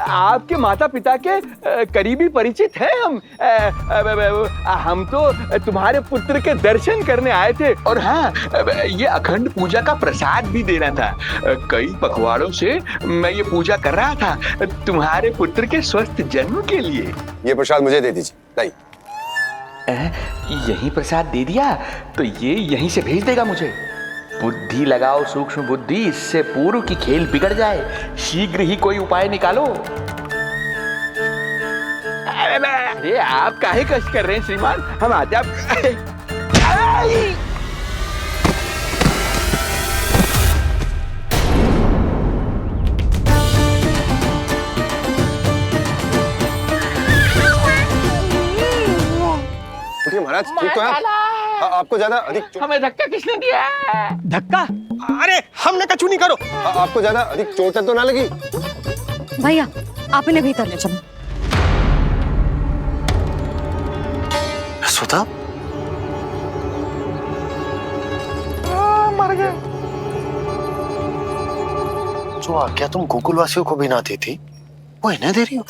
आपके माता पिता के करीबी परिचित हैं हम तो तुम्हारे पुत्र के दर्शन करने आए थे। और हाँ, ये अखंड पूजा का प्रसाद भी देना था। कई पखवाड़ों से मैं ये पूजा कर रहा था तुम्हारे पुत्र के स्वस्थ जन्म के लिए। ये प्रसाद मुझे दे दीजिए। लाई। यही प्रसाद दे दिया तो ये यहीं से भेज देगा मुझे। बुद्धि लगाओ सूक्ष्म बुद्धि, इससे पूर्व की खेल बिगड़ जाए। शीघ्र ही कोई उपाय निकालो। अरे आप काहे कष्ट कर रहे हैं श्रीमान, हम आते आप। महाराज ठीक तो है? आपको ज्यादा अधिक हमें धक्का किसने दिया? धक्का? अरे हमने कछु नहीं करो। आपको ज्यादा अधिक चोट तो ना लगी? भैया आप इन्हें भीतर ले चलो। सुधा मर गए। जो आज्ञा तुम गोकुल वासियों को भी ना दी थी वो इन्हें दे रही हो?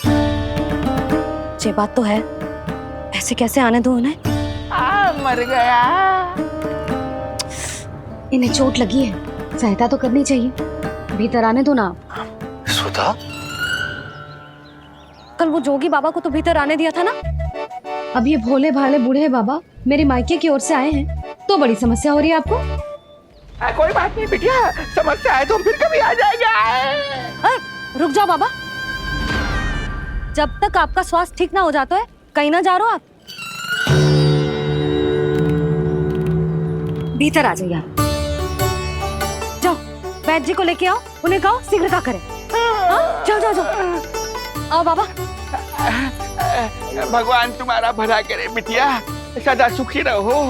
ये बात तो है, ऐसे कैसे आने दो उन्हें? मर गया। इन्हें चोट लगी है, सहायता तो करनी चाहिए। भीतर आने दो ना। सुधा, कल वो जोगी बाबा को तो भीतर आने दिया था ना। अब ये भोले भाले बूढ़े बाबा मेरे मायके की ओर से आए हैं तो बड़ी समस्या हो रही है आपको। कोई बात नहीं बिटिया, समस्या आए तो फिर कभी आ जाएगा। रुक जाओ बाबा, जब तक आपका स्वास्थ्य ठीक ना हो जाता है कहीं ना जा रहे हो आप। भीतर आ जाइए आप। जाओ वैद्य जी को लेके आओ, उन्हें कहो शीघ्रता करें। जाओ जाओ जाओ। आओ बाबा। भगवान तुम्हारा भला करे बिटिया, सदा सुखी रहो।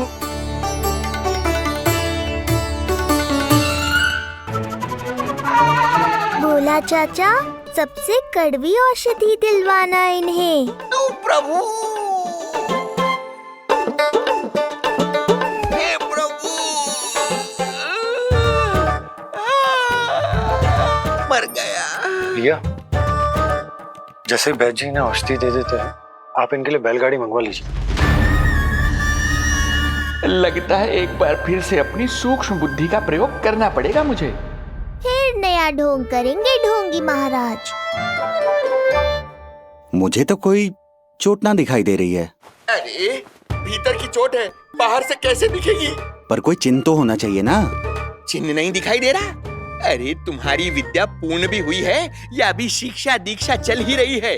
बोला चाचा, सबसे कड़वी औषधि दिलवाना इन्हें। तू प्रभु, हे प्रभु। मर गया। भैया, जैसे वैद्य जी ने औषधि दे देते हैं, आप इनके लिए बैलगाड़ी मंगवा लीजिए। लगता है एक बार फिर से अपनी सूक्ष्म बुद्धि का प्रयोग करना पड़ेगा मुझे। फिर नया ढोंग करेंगे ढोंगी महाराज। मुझे तो कोई चोट ना दिखाई दे रही है। अरे भीतर की चोट है, बाहर से कैसे दिखेगी? पर कोई चिन्ह तो होना चाहिए ना। चिन्ह नहीं दिखाई दे रहा? अरे तुम्हारी विद्या पूर्ण भी हुई है या अभी शिक्षा दीक्षा चल ही रही है?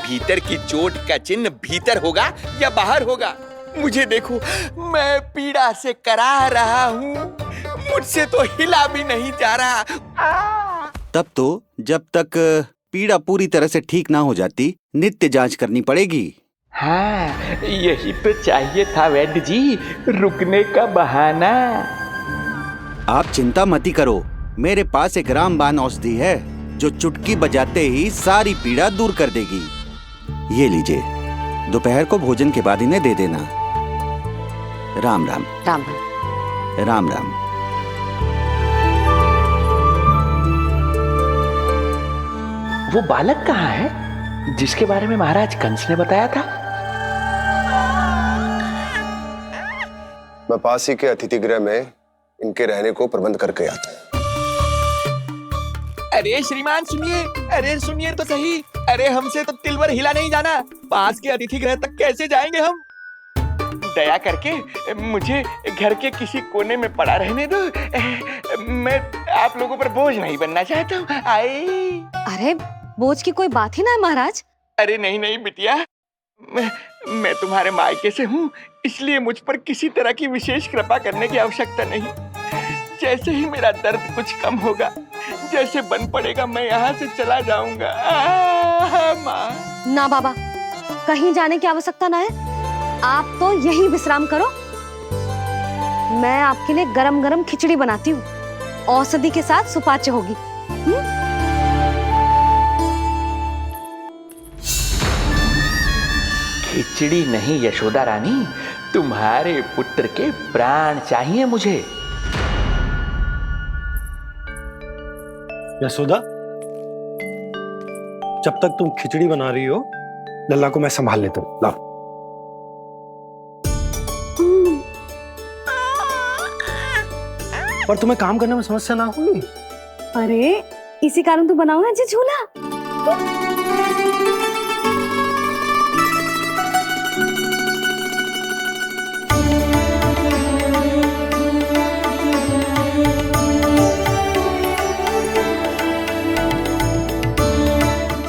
भीतर की चोट का चिन्ह भीतर होगा या बाहर होगा? मुझे देखो, मैं पीड़ा से करा रहा हूँ, मुझसे तो हिला भी नहीं जा रहा। तब तो जब तक पीड़ा पूरी तरह से ठीक ना हो जाती नित्य जांच करनी पड़ेगी। हाँ, यही तो चाहिए था वैद्य जी, रुकने का बहाना। आप चिंता मती करो, मेरे पास एक रामबाण औषधि है जो चुटकी बजाते ही सारी पीड़ा दूर कर देगी। ये लीजिए, दोपहर को भोजन के बाद इन्हें दे देना। राम राम। राम राम राम राम। वो बालक कहाँ है जिसके बारे में महाराज कंस ने बताया था? मैं पास ही के अतिथि गृह में इनके रहने को प्रबंध करके आता हूँ। अरे श्रीमान सुनिए, अरे सुनिए तो सही। अरे हमसे तो तिलवर हिला नहीं जाना, पास के अतिथि गृह तक कैसे जाएंगे हम? दया करके मुझे घर के किसी कोने में पड़ा रहने दो। मैं आप लोगों पर बोझ नहीं बनना चाहता हूँ। अरे बोझ की कोई बात ही ना है महाराज। अरे नहीं नहीं बिटिया, मैं तुम्हारे मायके से हूँ, इसलिए मुझ पर किसी तरह की विशेष कृपा करने की आवश्यकता नहीं। जैसे ही मेरा दर्द कुछ कम होगा, जैसे बन पड़ेगा, मैं यहाँ से चला जाऊंगा। माँ। ना बाबा, कहीं जाने की आवश्यकता ना है, आप तो यही विश्राम करो। मैं आपके लिए गरम गरम खिचड़ी बनाती हूँ, औषधि के साथ सुपाच्य होगी। खिचड़ी नहीं यशोदा रानी, तुम्हारे पुत्र के प्राण चाहिए मुझे। यशोदा, जब तक तुम खिचड़ी बना रही हो लल्ला को मैं संभाल लेता हूँ। लाओ। पर तुम्हें काम करने में समस्या ना होगी? अरे इसी कारण तो बनाओ ना जी झूला।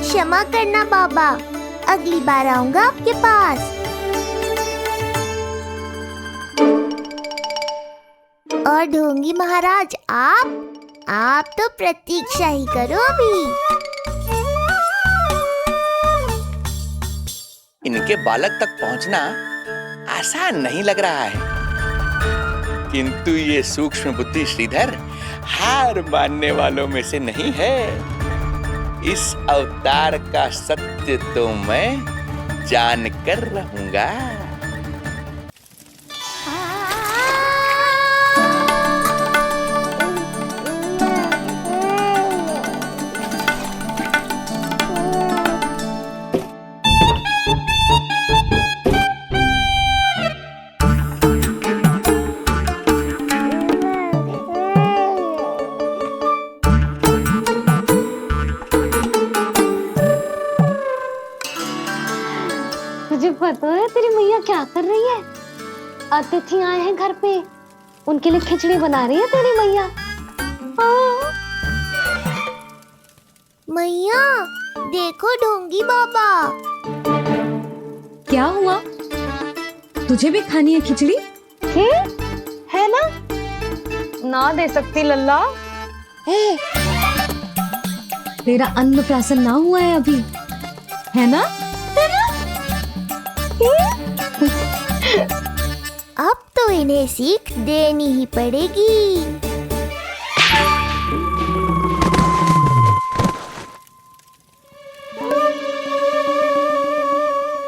क्षमा करना बाबा, अगली बार आऊंगा आपके पास। और ढोंगी महाराज आप तो प्रतीक्षा ही करो अभी। इनके बालक तक पहुंचना आसान नहीं लग रहा है, किंतु ये सूक्ष्म बुद्धि श्रीधर हार मानने वालों में से नहीं है। इस अवतार का सत्य तो मैं जान कर रहूंगा। तुझे पता है तेरी मैया क्या कर रही है? अतिथि आए हैं घर पे, उनके लिए खिचड़ी बना रही है तेरी मैया। मैया देखो ढोंगी बाबा। क्या हुआ? तुझे भी खानी है खिचड़ी? है ना? ना दे सकती लल्ला। तेरा अन्नप्राशन ना हुआ है अभी, है ना? अब तो इन्हें सीख देनी ही पड़ेगी।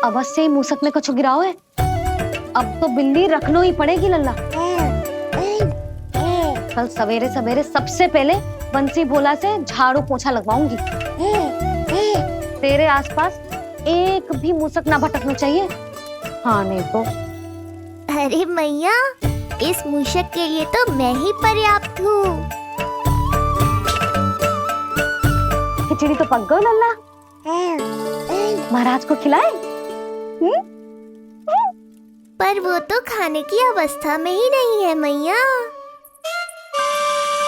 अवश्य ही मूसक में कुछ गिराओ है। अब तो बिल्ली रखनो ही पड़ेगी लल्ला। कल सवेरे सवेरे सबसे पहले बंसी भोला से झाड़ू पोछा लगवाऊंगी। तेरे आसपास एक भी मूसक ना भटकना चाहिए। हाँ नहीं तो। अरे मैया, इस मूषक के लिए तो मैं ही पर्याप्त हूँ। खिचड़ी तो पक गई लल्ला। महाराज को खिलाए? पर वो तो खाने की अवस्था में ही नहीं है मैया।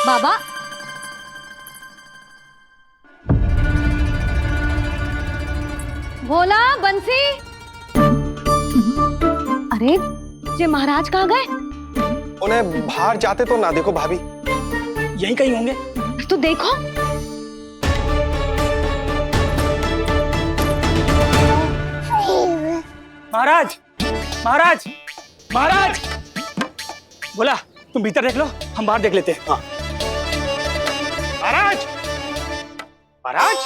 बाबा भोला, बंसी। अरे ये महाराज कहाँ गए? उन्हें बाहर जाते तो ना देखो भाभी, यहीं कहीं होंगे। तो देखो। महाराज, महाराज, महाराज। बोला तुम भीतर देख लो, हम बाहर देख लेते हैं। हाँ। महाराज, महाराज,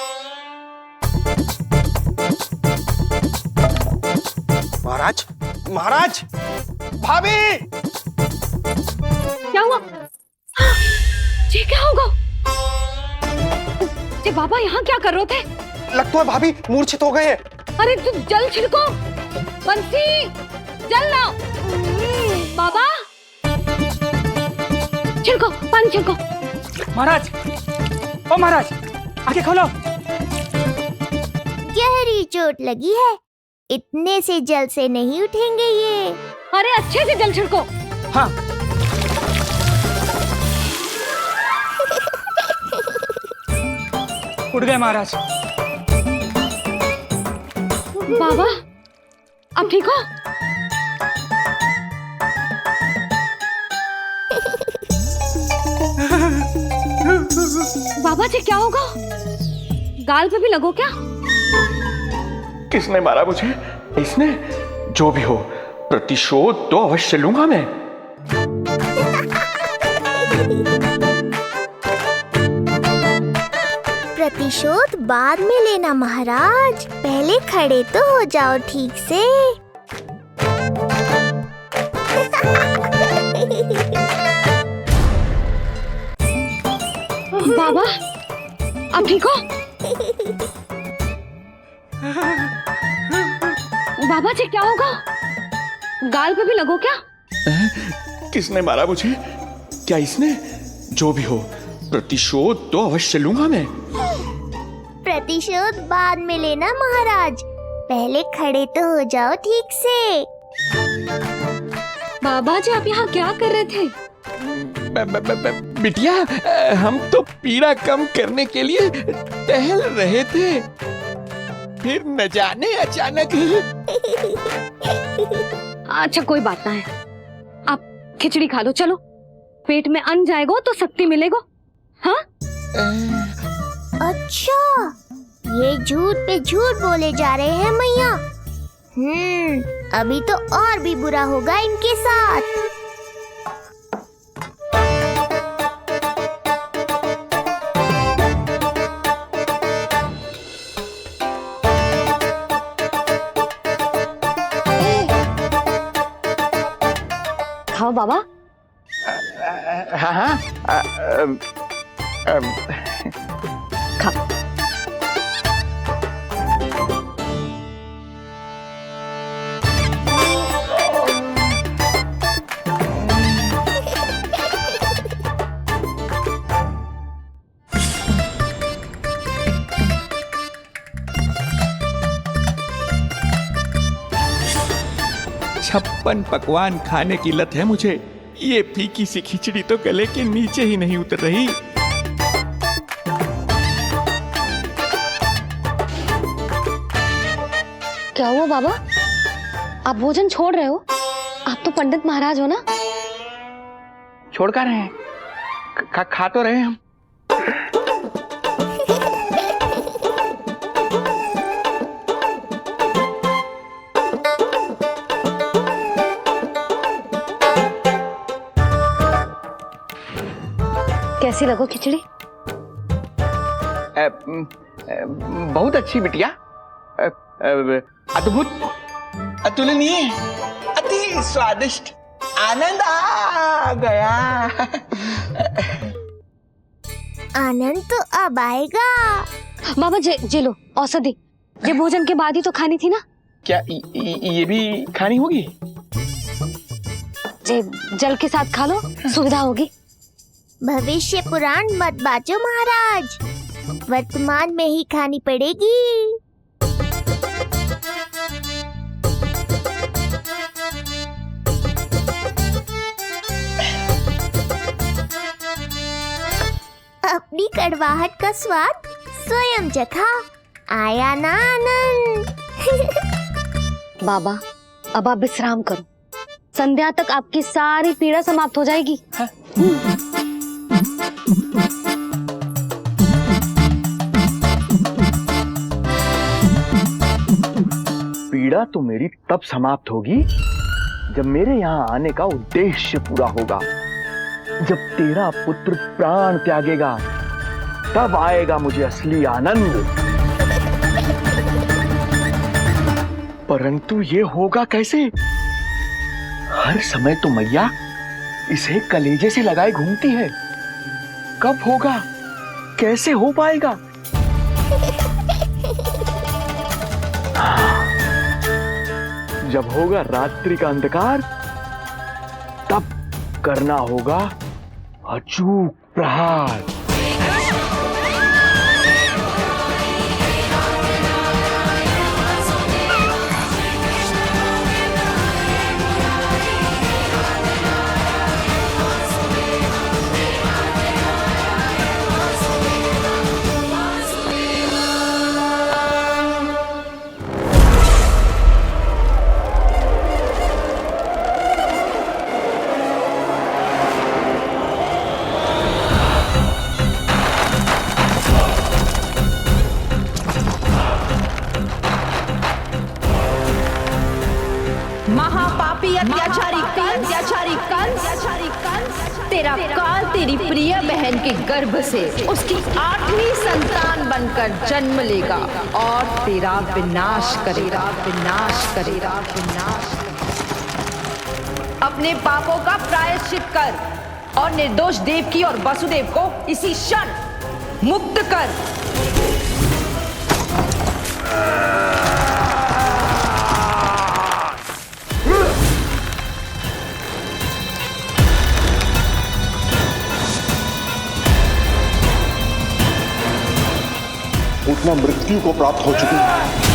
महाराज, महाराज, भाभी। क्या हुआ? ये क्या होगा? ये बाबा यहाँ क्या कर रहे थे? लगता है भाभी मूर्छित हो गए हैं। अरे तू जल छिड़को, बंसी जल लाओ। बाबा छिड़को, पानी छिड़को। महाराज, ओ महाराज, आंखें खोलो। गहरी चोट लगी है, इतने से जल से नहीं उठेंगे ये। अरे अच्छे से जल छिड़को। हाँ। उठ गए महाराज। बाबा अब ठीक हो? बाबा जी क्या होगा? गाल पे भी लगो क्या? किसने मारा मुझे? इसने? जो भी हो, प्रतिशोध तो अवश्य लूंगा मैं। प्रतिशोध बाद में लेना महाराज, पहले खड़े तो हो जाओ ठीक से। बाबा अब ठीक हो? बाबा जी क्या होगा? गाल पे भी लगो क्या? किसने मारा मुझे? क्या इसने? जो भी हो, प्रतिशोध तो अवश्य लूंगा मैं। प्रतिशोध बाद में लेना महाराज, पहले खड़े तो हो जाओ ठीक से। बाबा जी आप यहाँ क्या कर रहे थे? बिटिया, हम तो पीड़ा कम करने के लिए टहल रहे थे, फिर न जाने अचानक। अच्छा कोई बात ना है, आप खिचड़ी खा लो, चलो पेट में अन्न जाएगा तो शक्ति मिलेगा। हाँ अच्छा, ये झूठ पे झूठ बोले जा रहे हैं मैया। अभी तो और भी बुरा होगा इनके साथ। खाओ बाबा। हाँ हाँ, खाओ। छप्पन पकवान खाने की लत है मुझे। ये फीकी सी खिचड़ी तो गले के नीचे ही नहीं उतर रही। क्या हुआ बाबा, आप भोजन छोड़ रहे हो? आप तो पंडित महाराज हो ना। छोड़ कर रहे हैं, खा तो रहे हैं हम। कैसी लगो खिचड़ी? बहुत अच्छी बिटिया, अद्भुत, अतुलनीय, अति स्वादिष्ट, आनंद आ गया। आनंद तो अब आएगा। बाबा जे लो औषधि, ये भोजन के बाद ही तो खानी थी ना। क्या ये भी खानी होगी? जे जल के साथ खा लो, सुविधा होगी। भविष्य पुराण मत बाजो महाराज, वर्तमान में ही खानी पड़ेगी। अपनी कड़वाहट का स्वाद स्वयं चखा, आया ना आनंद। बाबा अब आप विश्राम करो, संध्या तक आपकी सारी पीड़ा समाप्त हो जाएगी। पीड़ा तो मेरी तब समाप्त होगी जब मेरे यहाँ आने का उद्देश्य पूरा होगा। जब तेरा पुत्र प्राण त्यागेगा, तब आएगा मुझे असली आनंद। परंतु ये होगा कैसे? हर समय तो मैया इसे कलेजे से लगाए घूमती है। कब होगा? कैसे हो पाएगा? जब होगा रात्रि का अंधकार, तब करना होगा अचूक प्रहार। महापापी अत्याचारी कंस, तेरा काल तेरी प्रिय बहन के गर्भ से उसकी 8वीं संतान बनकर जन्म लेगा और तेरा विनाश करेगा। अपने पापों का प्रायश्चित कर और निर्दोष देवकी और वसुदेव को इसी क्षण मुक्त कर। आत्मा मृत्यु को प्राप्त हो चुकी है।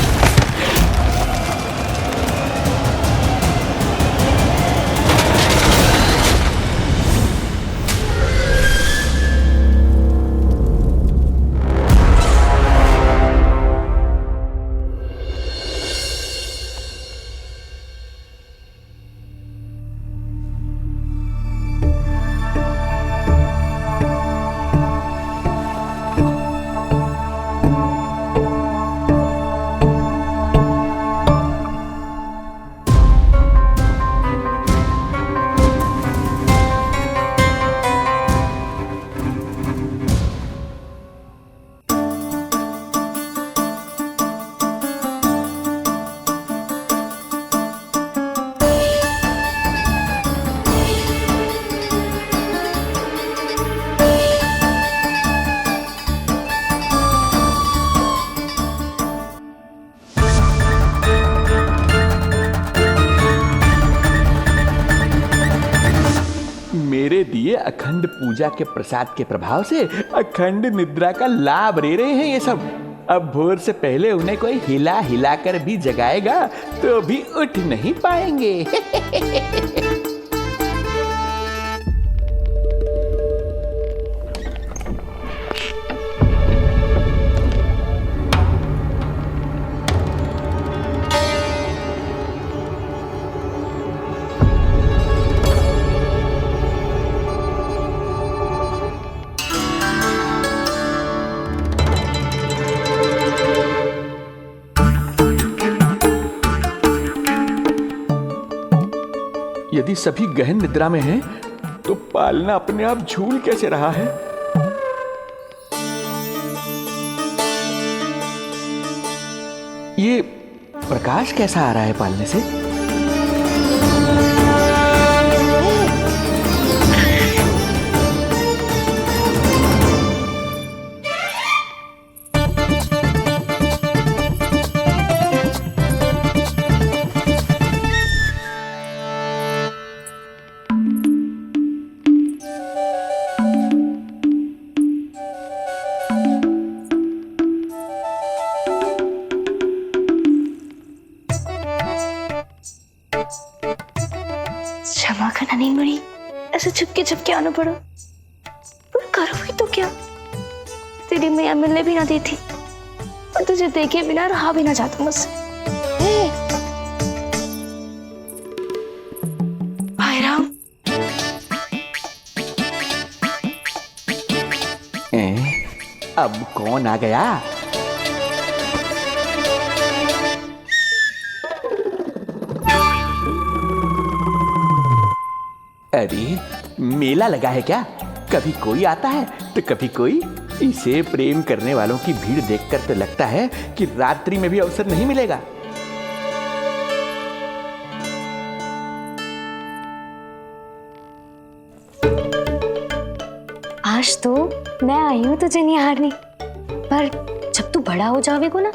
मेरे दिए अखंड पूजा के प्रसाद के प्रभाव से अखंड निद्रा का लाभ ले रहे हैं ये सब। अब भोर से पहले उन्हें कोई हिला हिलाकर भी जगाएगा तो भी उठ नहीं पाएंगे। यदि सभी गहन निद्रा में हैं, तो पालना अपने आप झूल कैसे रहा है? ये प्रकाश कैसा आ रहा है पालने से? क्षमा करना नहीं मरी, ऐसे छुपके आना पड़ा। पर करो भी तो क्या, तेरी मैया मिलने भी ना देती और तुझे देखे बिना रहा भी ना जाता मुझसे। भाई राम, अब कौन आ गया? अरे मेला लगा है क्या? कभी कोई आता है तो कभी कोई। इसे प्रेम करने वालों की भीड़ देखकर तो लगता है कि रात्रि में भी अवसर नहीं मिलेगा। आज तो मैं आई हूँ तुझे निहारने, पर जब तू बड़ा हो जावेगो ना,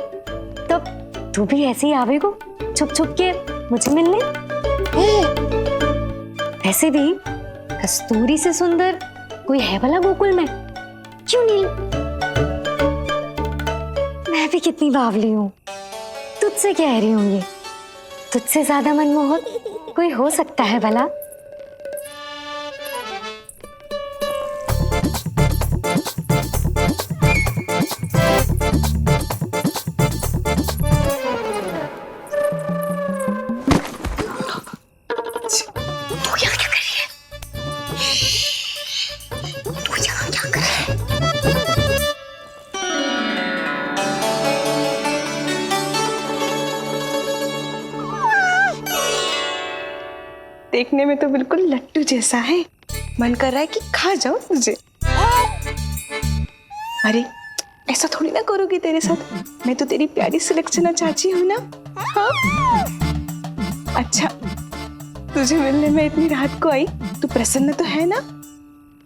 तब तू भी ऐसे ही आवेगो छुप छुप के मुझे मिलने। वैसे भी कस्तूरी से सुंदर कोई है भला गोकुल में? क्यों नहीं? मैं भी कितनी बावली हूँ, तुझसे कह रही हूँ ये। तुझसे ज्यादा मनमोहक कोई हो सकता है भला? देखने में तो बिल्कुल लट्टू जैसा है, मन कर रहा है कि खा जाओ तुझे। अरे ऐसा थोड़ी ना करोगी तेरे साथ, मैं तो तेरी प्यारी सुलक्षणा चाची हूँ ना। हाँ? अच्छा, तुझे मिलने में इतनी रात को आई, तू प्रसन्न तो है ना?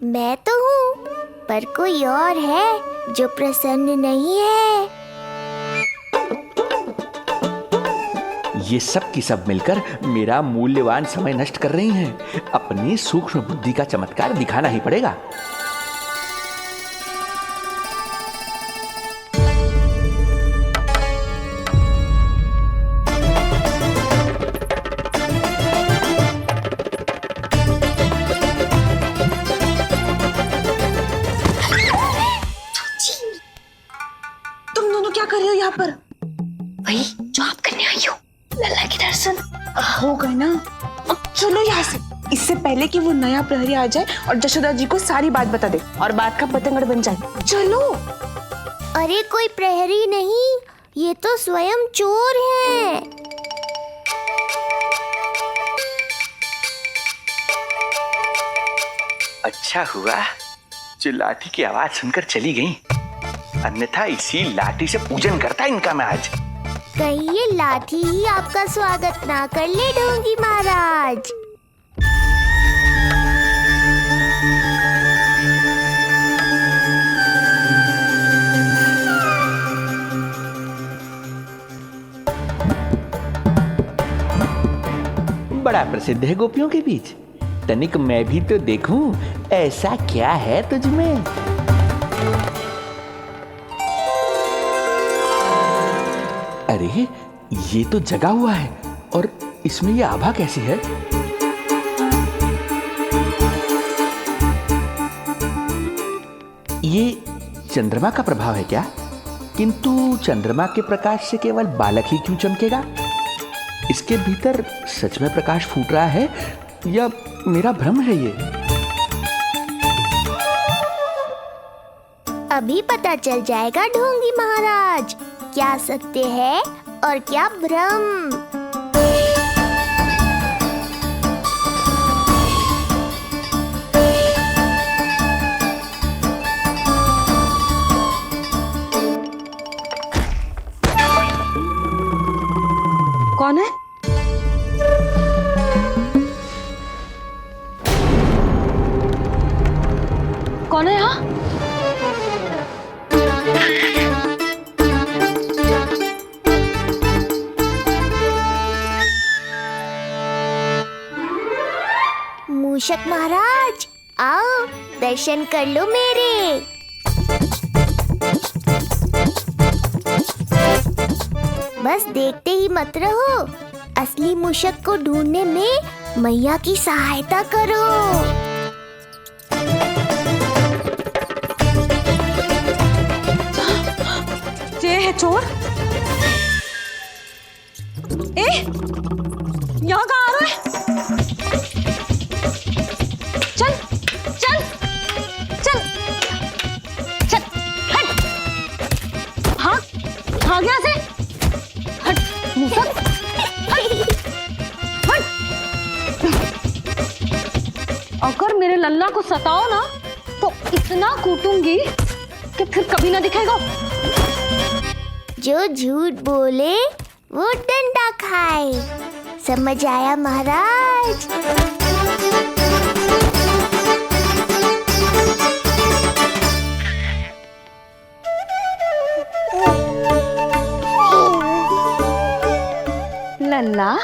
मैं तो हूँ, पर कोई और है जो प्रसन्न नहीं है। ये सब की सब मिलकर मेरा मूल्यवान समय नष्ट कर रही हैं। अपनी सूक्ष्म बुद्धि का चमत्कार दिखाना ही पड़ेगा। वही जो आप करने आई हो, लल्ला के दर्शन हो गए ना। अब चलो यहाँ से, इससे पहले कि वो नया प्रहरी आ जाए और जशोदा जी को सारी बात बता दे और बात का पतंगड़ बन जाए। चलो। अरे कोई प्रहरी नहीं, ये तो स्वयं चोर है। अच्छा हुआ जो लाठी की आवाज सुनकर चली गई, अन्यथा इसी लाठी से पूजन करता इनका मैं आज। कहीं ये लाठी ही आपका स्वागत ना कर ले ढोंगी महाराज। बड़ा प्रसिद्ध है गोपियों के बीच, तनिक मैं भी तो देखूं ऐसा क्या है तुझमें। अरे ये तो जगा हुआ है, और इसमें ये आभा कैसी है? ये चंद्रमा का प्रभाव है क्या? किंतु चंद्रमा के प्रकाश से केवल बालक ही क्यों चमकेगा? इसके भीतर सच में प्रकाश फूट रहा है या मेरा भ्रम है ये? अभी पता चल जाएगा ढोंगी महाराज, क्या सत्य है और क्या भ्रम। कौन है? कौन है यहाँ? मूषक महाराज आओ, दर्शन कर लो मेरे। बस देखते ही मत रहो, असली मूषक को ढूंढने में मैया की सहायता करो। ये है चोर। यहाँ कहाँ आ रहा है? चल चल चल चल, हट। हाँ भाग यहाँ से, हट मूसक, हट हट। अगर मेरे लल्ला को सताओ ना तो इतना कूटूंगी कि फिर कभी ना दिखेगा। जो झूठ बोले वो डंडा खाए, समझ आया महाराज? लल्ला,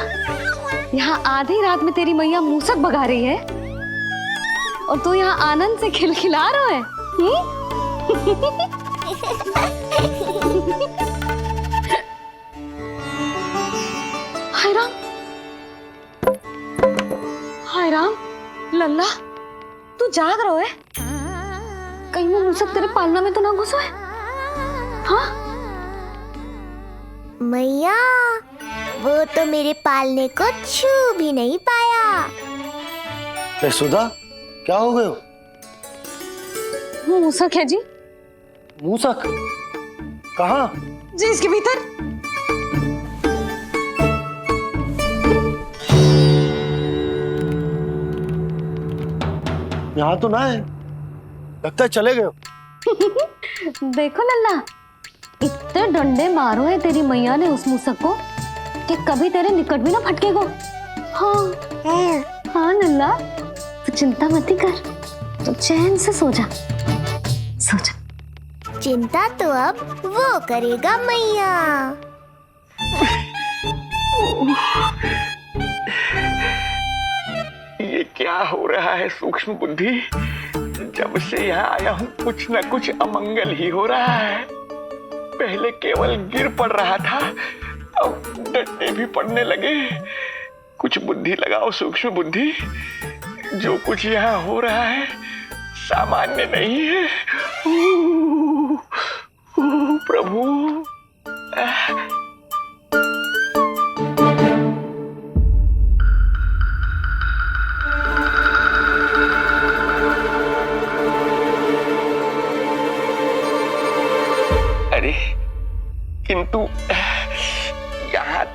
यहाँ आधी रात में तेरी मैया मूसक भगा रही है और तू यहाँ आनंद से खिलखिला रहा है। हाय राम, हाय राम। लल्ला तू जाग रहा है? कहीं वो मूसक तेरे पालना में तो ना घुसा है? हाँ मैया, वो तो मेरे पालने को छू भी नहीं पाया। सुधा, क्या हो गए? वो मूसक है जी। मूसक? कहाँ? जी इसके भीतर। यहाँ तो ना है, लगता है चले गए। देखो लल्ला, इतने डंडे मारो है तेरी मैया ने उस मूसक को कि कभी तेरे निकट भी ना फटकेगा। हाँ हाँ लल्ला, तो चिंता मत कर, तो चैन से सो जा, सो जा। चिंता तो अब वो करेगा मैया। ये क्या हो रहा है सूक्ष्म बुद्धि? जब से यहाँ आया हूँ कुछ न कुछ अमंगल ही हो रहा है। पहले केवल गिर पड़ रहा था, अब डंडे भी पड़ने लगे। कुछ बुद्धि लगाओ सूक्ष्म बुद्धि, जो कुछ यहाँ हो रहा है सामान्य नहीं है। प्रभु,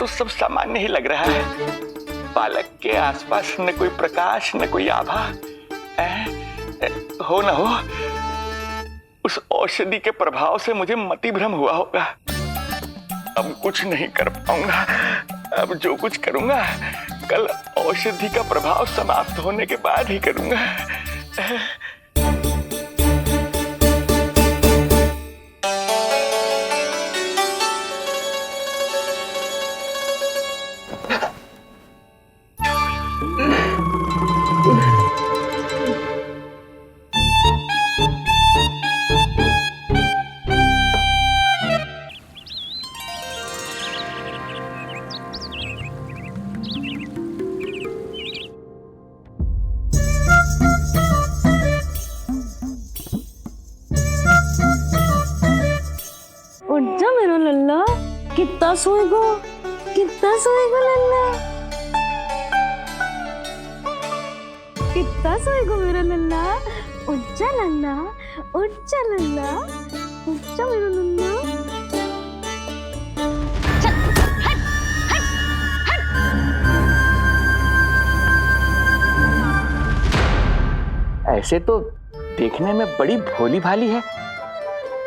तो सब सामान्य ही लग रहा है। बालक के आसपास न कोई प्रकाश न कोई आभा। हो न हो उस औषधि के प्रभाव से मुझे मति भ्रम हुआ होगा। अब कुछ नहीं कर पाऊंगा। अब जो कुछ करूंगा कल औषधि का प्रभाव समाप्त होने के बाद ही करूंगा। उठ जा मेरा लल्ला, कितना सोएगो लल्ला, कितना सोएगो मेरा लल्ला। उठ जा लल्ला, उठ जा लल्ला, उठ जा मेरा लल्ला। चल हट हट हट। ऐसे तो देखने में बड़ी भोली भाली है,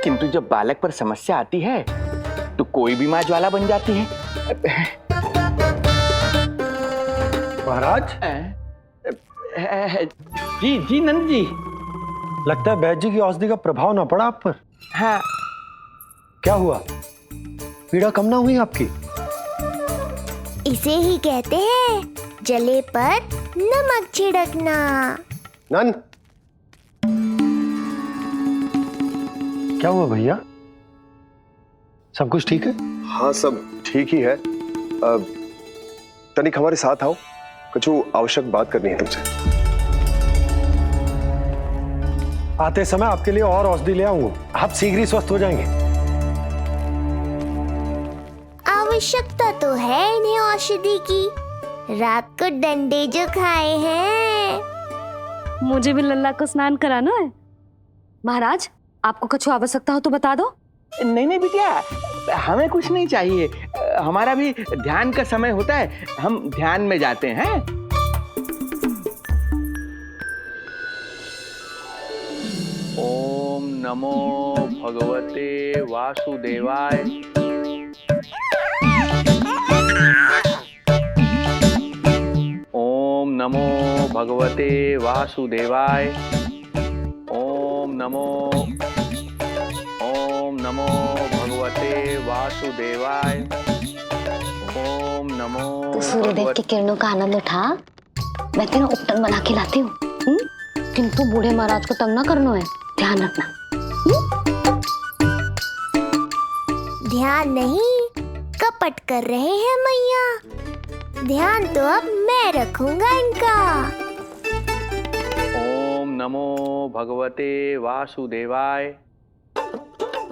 किंतु जब बालक पर समस्या आती है तो कोई भी माँ ज्वाला बन जाती है। महाराज। जी जी नंद जी। लगता है बैद जी की औषधि का प्रभाव ना पड़ा आप पर। हाँ। क्या हुआ, पीड़ा कम ना हुई आपकी? इसे ही कहते हैं जले पर नमक छिड़कना। नंद, क्या हुआ भैया? सब कुछ ठीक है? हाँ सब ठीक ही है। तनिक हमारे साथ आओ, कुछ आवश्यक बात करनी है तुमसे। आते समय आपके लिए और औषधि ले आऊंगा, आप शीघ्र ही स्वस्थ हो जाएंगे। आवश्यकता तो है इन्हें औषधि की। रात को डंडे जो खाए हैं। मुझे भी लल्ला को स्नान कराना है। महाराज, आपको कुछ आवश्यकता हो तो बता दो। नहीं नहीं बिटिया, हमें कुछ नहीं चाहिए। हमारा भी ध्यान का समय होता है, हम ध्यान में जाते हैं। ओम नमो भगवते वासुदेवाय। ओम नमो भगवते वासुदेवाय। ओम नमो भगवते वासुदेवाय। ओम नमो। तो सूर्यदेव की किरणों का आनंद उठा, मैं तेरा उपटन बना के लाती हूँ। किंतु बूढ़े महाराज को तंग ना करना है, ध्यान रखना। ध्यान नहीं, कपट कर रहे हैं मैया। ध्यान तो अब मैं रखूंगा इनका। ओम नमो भगवते वासुदेवाय।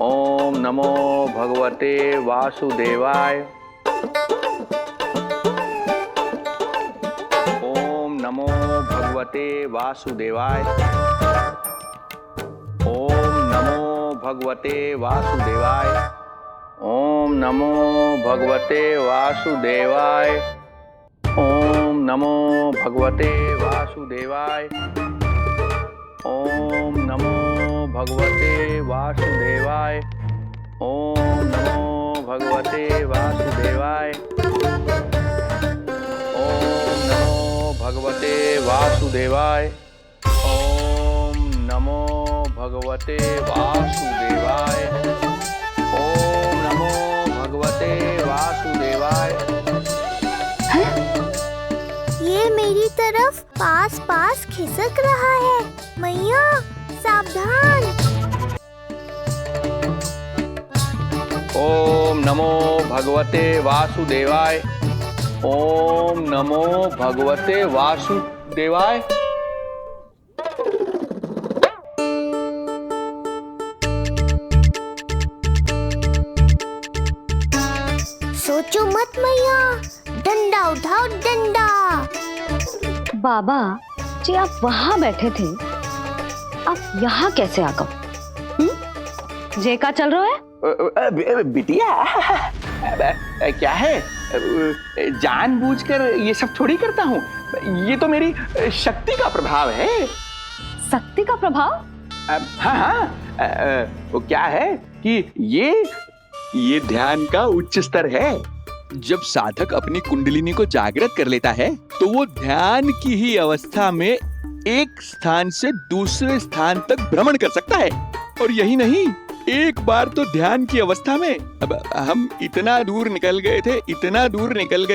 ओम नमो भगवते वासुदेवाय। ओम नमो भगवते वासुदेवाय। ओम नमो भगवते वासुदेवाय। ओम नमो भगवते वासुदेवाय। ओम नमो भगवते वासुदेवाय। ओम नमो भगवते वासुदेवाय। ओम नमो भगवते वासुदेवाय। ओम नमो भगवते वासुदेवाय। ओम नमो भगवते वासुदेवाय। ओम नमो भगवते वासुदेवाय। ये मेरी तरफ पास पास खिसक रहा है। मैया सावधान। ओम नमो भगवते वासुदेवाय। ओम नमो भगवते वासुदेवाय। सोचो मत मैया, डंडा उठाओ डंडा। बाबा जी, आप वहां बैठे थे, आप यहाँ कैसे आ गए? जे का चल रहा है? बिटिया क्या है? जानबूझकर ये सब थोड़ी करता हूँ। ये तो मेरी शक्ति का प्रभाव है। शक्ति का प्रभाव? हाँ हाँ, वो क्या है कि ये ध्यान का उच्च स्तर है। जब साधक अपनी कुंडलिनी को जागृत कर लेता है तो वो ध्यान की ही अवस्था में एक स्थान से दूसरे स्थान तक भ्रमण कर सकता है। और यही नहीं, एक बार तो ध्यान की अवस्था में अब हम इतना दूर निकल गए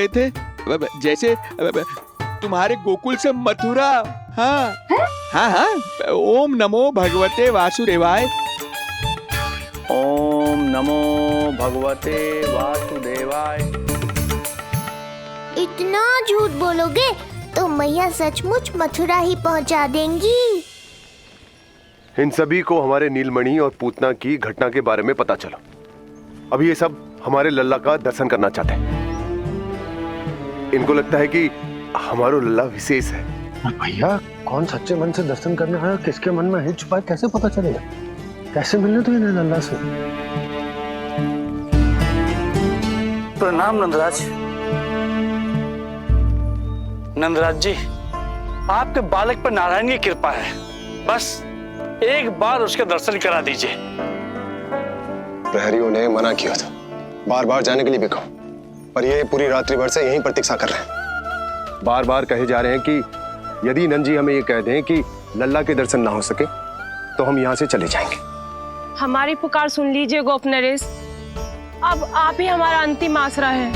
थे, जैसे तुम्हारे गोकुल से मथुरा। हाँ हाँ, ओम नमो भगवते वासुदेवाय। ओम नमो भगवते वासुदेवाय। इतना झूठ बोलोगे तो मैया सचमुच मथुरा ही पहुंचा देंगी। इन सभी को हमारे नीलमणि और पूतना की घटना के बारे में पता चला। अब ये सब हमारे लल्ला का दर्शन करना चाहते हैं। इनको लगता है कि हमारा लल्ला विशेष है। भैया, कौन सच्चे मन से दर्शन करने आया, किसके मन में हित छुपा है, कैसे पता चलेगा? कैसे मिलने तो इन्हें लल्ला से? प्रणाम नंदराज। नंदराज जी, आपके बालक पर नारायण की कृपा है। बस एक बार उसके दर्शन करा दीजिए। प्रहरियों ने मना किया था, बार बार जाने के लिए भी कहा, पर ये पूरी रात्रि भर से यहीं प्रतीक्षा कर रहे हैं। बार बार कहे जा रहे हैं कि यदि नंद जी हमें ये कह दें कि लल्ला के दर्शन ना हो सके तो हम यहाँ से चले जाएंगे। हमारी पुकार सुन लीजिए गोप नरेश, अब आप ही हमारा अंतिम आसरा है।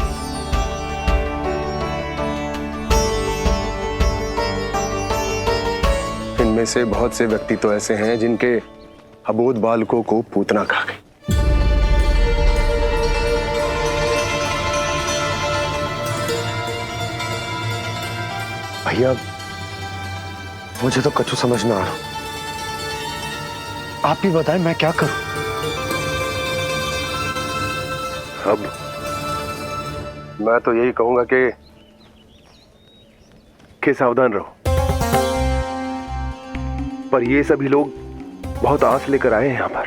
इनमें से बहुत से व्यक्ति तो ऐसे हैं जिनके अबोध बालकों को पूतना खा गई। भैया, मुझे तो कछु समझ ना आ रहा। आप ही बताएं, मैं क्या करूं? अब मैं तो यही कहूंगा कि सावधान रहो। पर ये सभी लोग बहुत आस लेकर आए हैं यहाँ पर।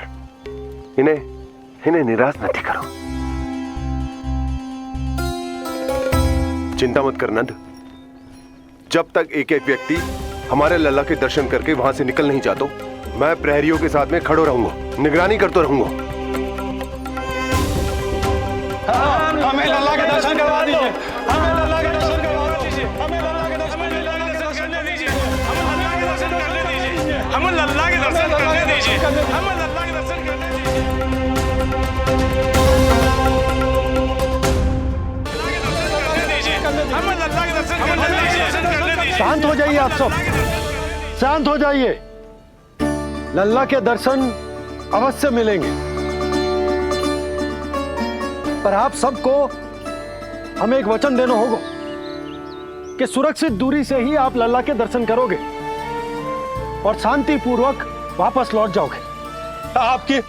इन्हें निराश मत करो। चिंता मत कर नंद, जब तक एक एक व्यक्ति हमारे लल्ला के दर्शन करके वहां से निकल नहीं जाता, मैं प्रहरियों के साथ में खड़ो रहूंगा, निगरानी करता रहूंगा। हमें लल्ला के दर्शन करवा दीजिए, हमें लल्ला के दर्शन करवा दीजिए, हमें लल्ला के दर्शन करने दीजिए, हमें लल्ला के दर्शन करने दीजिए, हमें लल्ला के दर्शन करने दीजिए, हमें लल्ला के दर्शन करने दीजिए। शांत हो जाइए आप सब, शांत हो जाइए। लल्ला के दर्शन अवश्य मिलेंगे, पर आप सबको हमें एक वचन देना होगा कि सुरक्षित दूरी से ही आप लल्ला के दर्शन करोगे और शांति पूर्वक वापस लौट जाओगे। आपकी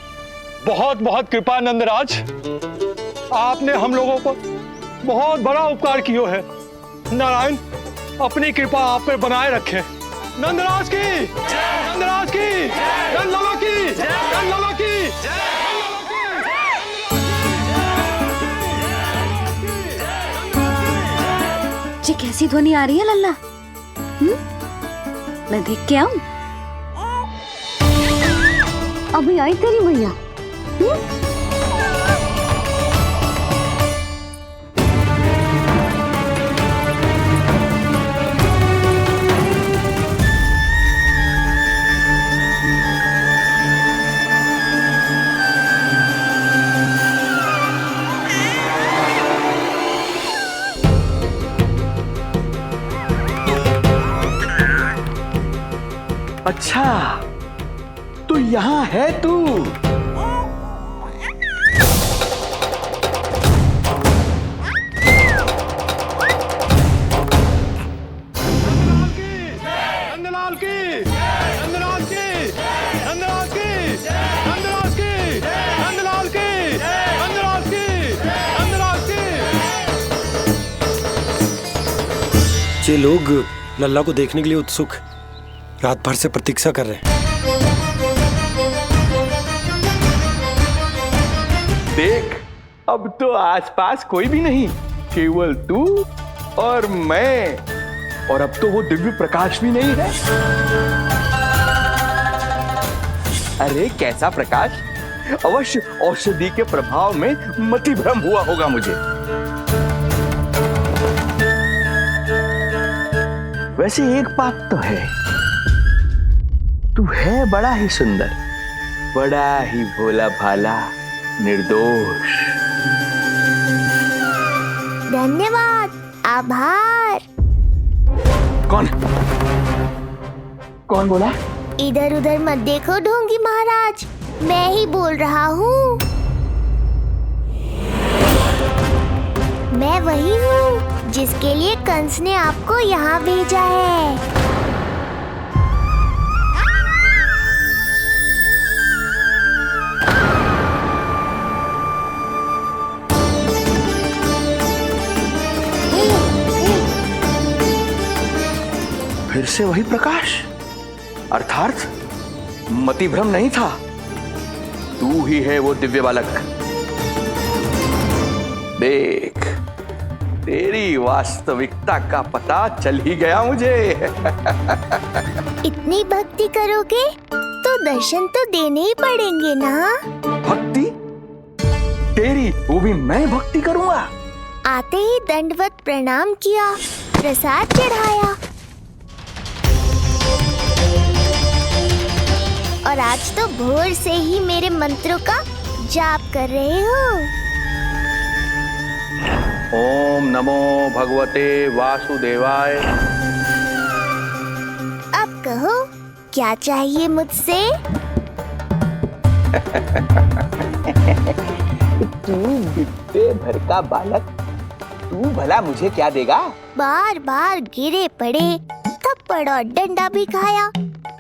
बहुत बहुत कृपा नंदराज, आपने हम लोगों पर बहुत बड़ा उपकार किया है। नारायण अपनी कृपा आप पे बनाए रखे। नंदराज की, नंदराज की, नंदलाला की, नंदलाला की। जी कैसी ध्वनि आ रही है लल्ला? मैं देख के आऊं? अभी आई तेरी मैया। अच्छा, तो यहाँ है तू। नंदलाल की, नंदलाल की, नंदलाल की, नंदलाल की, नंदलाल की, नंदलाल की, नंदलाल की। ये लोग लल्ला को देखने के लिए उत्सुक रात भर से प्रतीक्षा कर रहे हैं। देख, अब तो आसपास कोई भी नहीं, केवल तू और मैं, और अब तो वो दिव्य प्रकाश भी नहीं है। अरे कैसा प्रकाश? अवश्य औषधि के प्रभाव में मतिभ्रम हुआ होगा मुझे। वैसे एक बात तो है, तू है बड़ा ही सुंदर, बड़ा ही भोला भाला, निर्दोष। धन्यवाद, आभार। कौन बोला? इधर उधर मत देखो ढोंगी महाराज, मैं ही बोल रहा हूँ। मैं वही हूँ जिसके लिए कंस ने आपको यहाँ भेजा है। फिर से वही प्रकाश, अर्थात मतिभ्रम नहीं था, तू ही है वो दिव्य बालक। देख, तेरी वास्तविकता का पता चल ही गया मुझे। इतनी भक्ति करोगे तो दर्शन तो देने ही पड़ेंगे ना। भक्ति? तेरी? वो भी मैं भक्ति करूंगा? आते ही दंडवत प्रणाम किया, प्रसाद चढ़ाया, और आज तो भोर से ही मेरे मंत्रों का जाप कर रहे हो। ओम नमो भगवते वासुदेवाय। अब कहो, क्या चाहिए मुझसे? तू बिट्टे भर का बालक, तू भला मुझे क्या देगा? बार बार गिरे पड़े, थप्पड़ और डंडा भी खाया,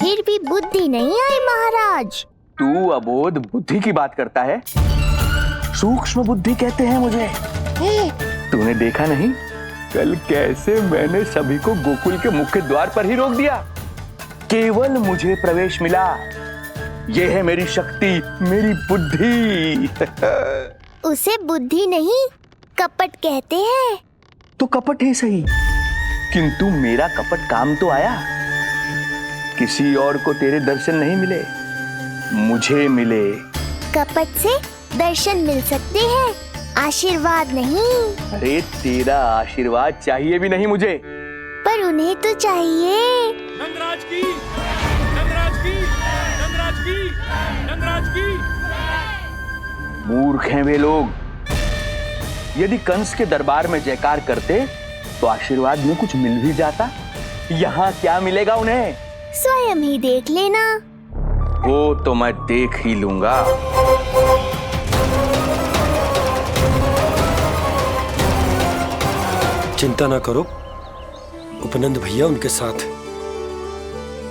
फिर भी बुद्धि नहीं आई महाराज। तू अबोध बुद्धि की बात करता है? सूक्ष्म बुद्धि कहते हैं मुझे। तूने देखा नहीं कल कैसे मैंने सभी को गोकुल के मुख्य द्वार पर ही रोक दिया? केवल मुझे प्रवेश मिला। यह है मेरी शक्ति, मेरी बुद्धि। उसे बुद्धि नहीं, कपट कहते हैं। तो कपट ही सही, किंतु मेरा कपट काम तो आया। किसी और को तेरे दर्शन नहीं मिले, मुझे मिले। कपट से दर्शन मिल सकते हैं, आशीर्वाद नहीं। अरे तेरा आशीर्वाद चाहिए भी नहीं मुझे। पर उन्हें तो चाहिए। नंदराज की, नंदराज की, नंदराज की, नंदराज की। मूर्ख हैं वे लोग। यदि कंस के दरबार में जयकार करते तो आशीर्वाद में कुछ मिल भी जाता। यहाँ क्या मिलेगा उन्हें? स्वयं ही देख लेना। वो तो मैं देख ही लूंगा। चिंता ना करो, उपनंद भैया उनके साथ,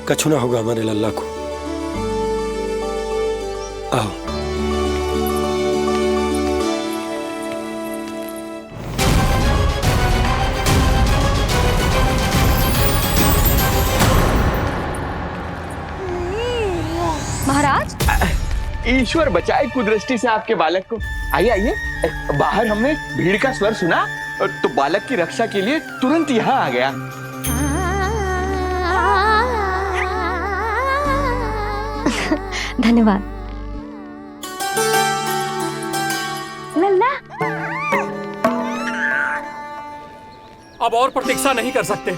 कछु ना होगा हमारे लल्ला को। आओ। महाराज, ईश्वर बचाए कुदृष्टि से आपके बालक को। आइए आइए, बाहर हमने भीड़ का स्वर सुना तो बालक की रक्षा के लिए तुरंत यहाँ आ गया। धन्यवाद। लल्ला, अब और प्रतीक्षा नहीं कर सकते,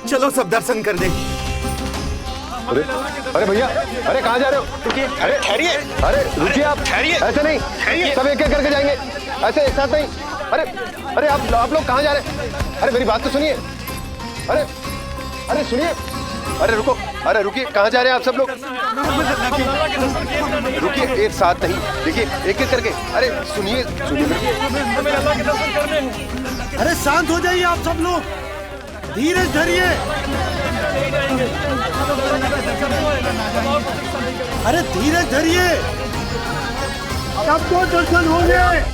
चलो सब दर्शन कर दें। अरे भैया, अरे कहाँ जा रहे हो? रुकिए, अरे ठहरिए, अरे रुकिए आप, ठहरिए, ऐसे नहीं, सब एक एक करके जाएंगे, ऐसे एक साथ नहीं। अरे आप लोग कहाँ जा रहे हैं? अरे मेरी बात तो सुनिए। अरे सुनिए, अरे रुको, अरे रुकिए, कहाँ जा रहे हैं आप सब लोग? रुकिए, एक साथ नहीं, देखिए एक एक करके। अरे सुनिए। अरे शांत हो जाइए आप सब लोग, धीरज धरिए। अरे धीरज धरिए, सबको दर्शन होंगे।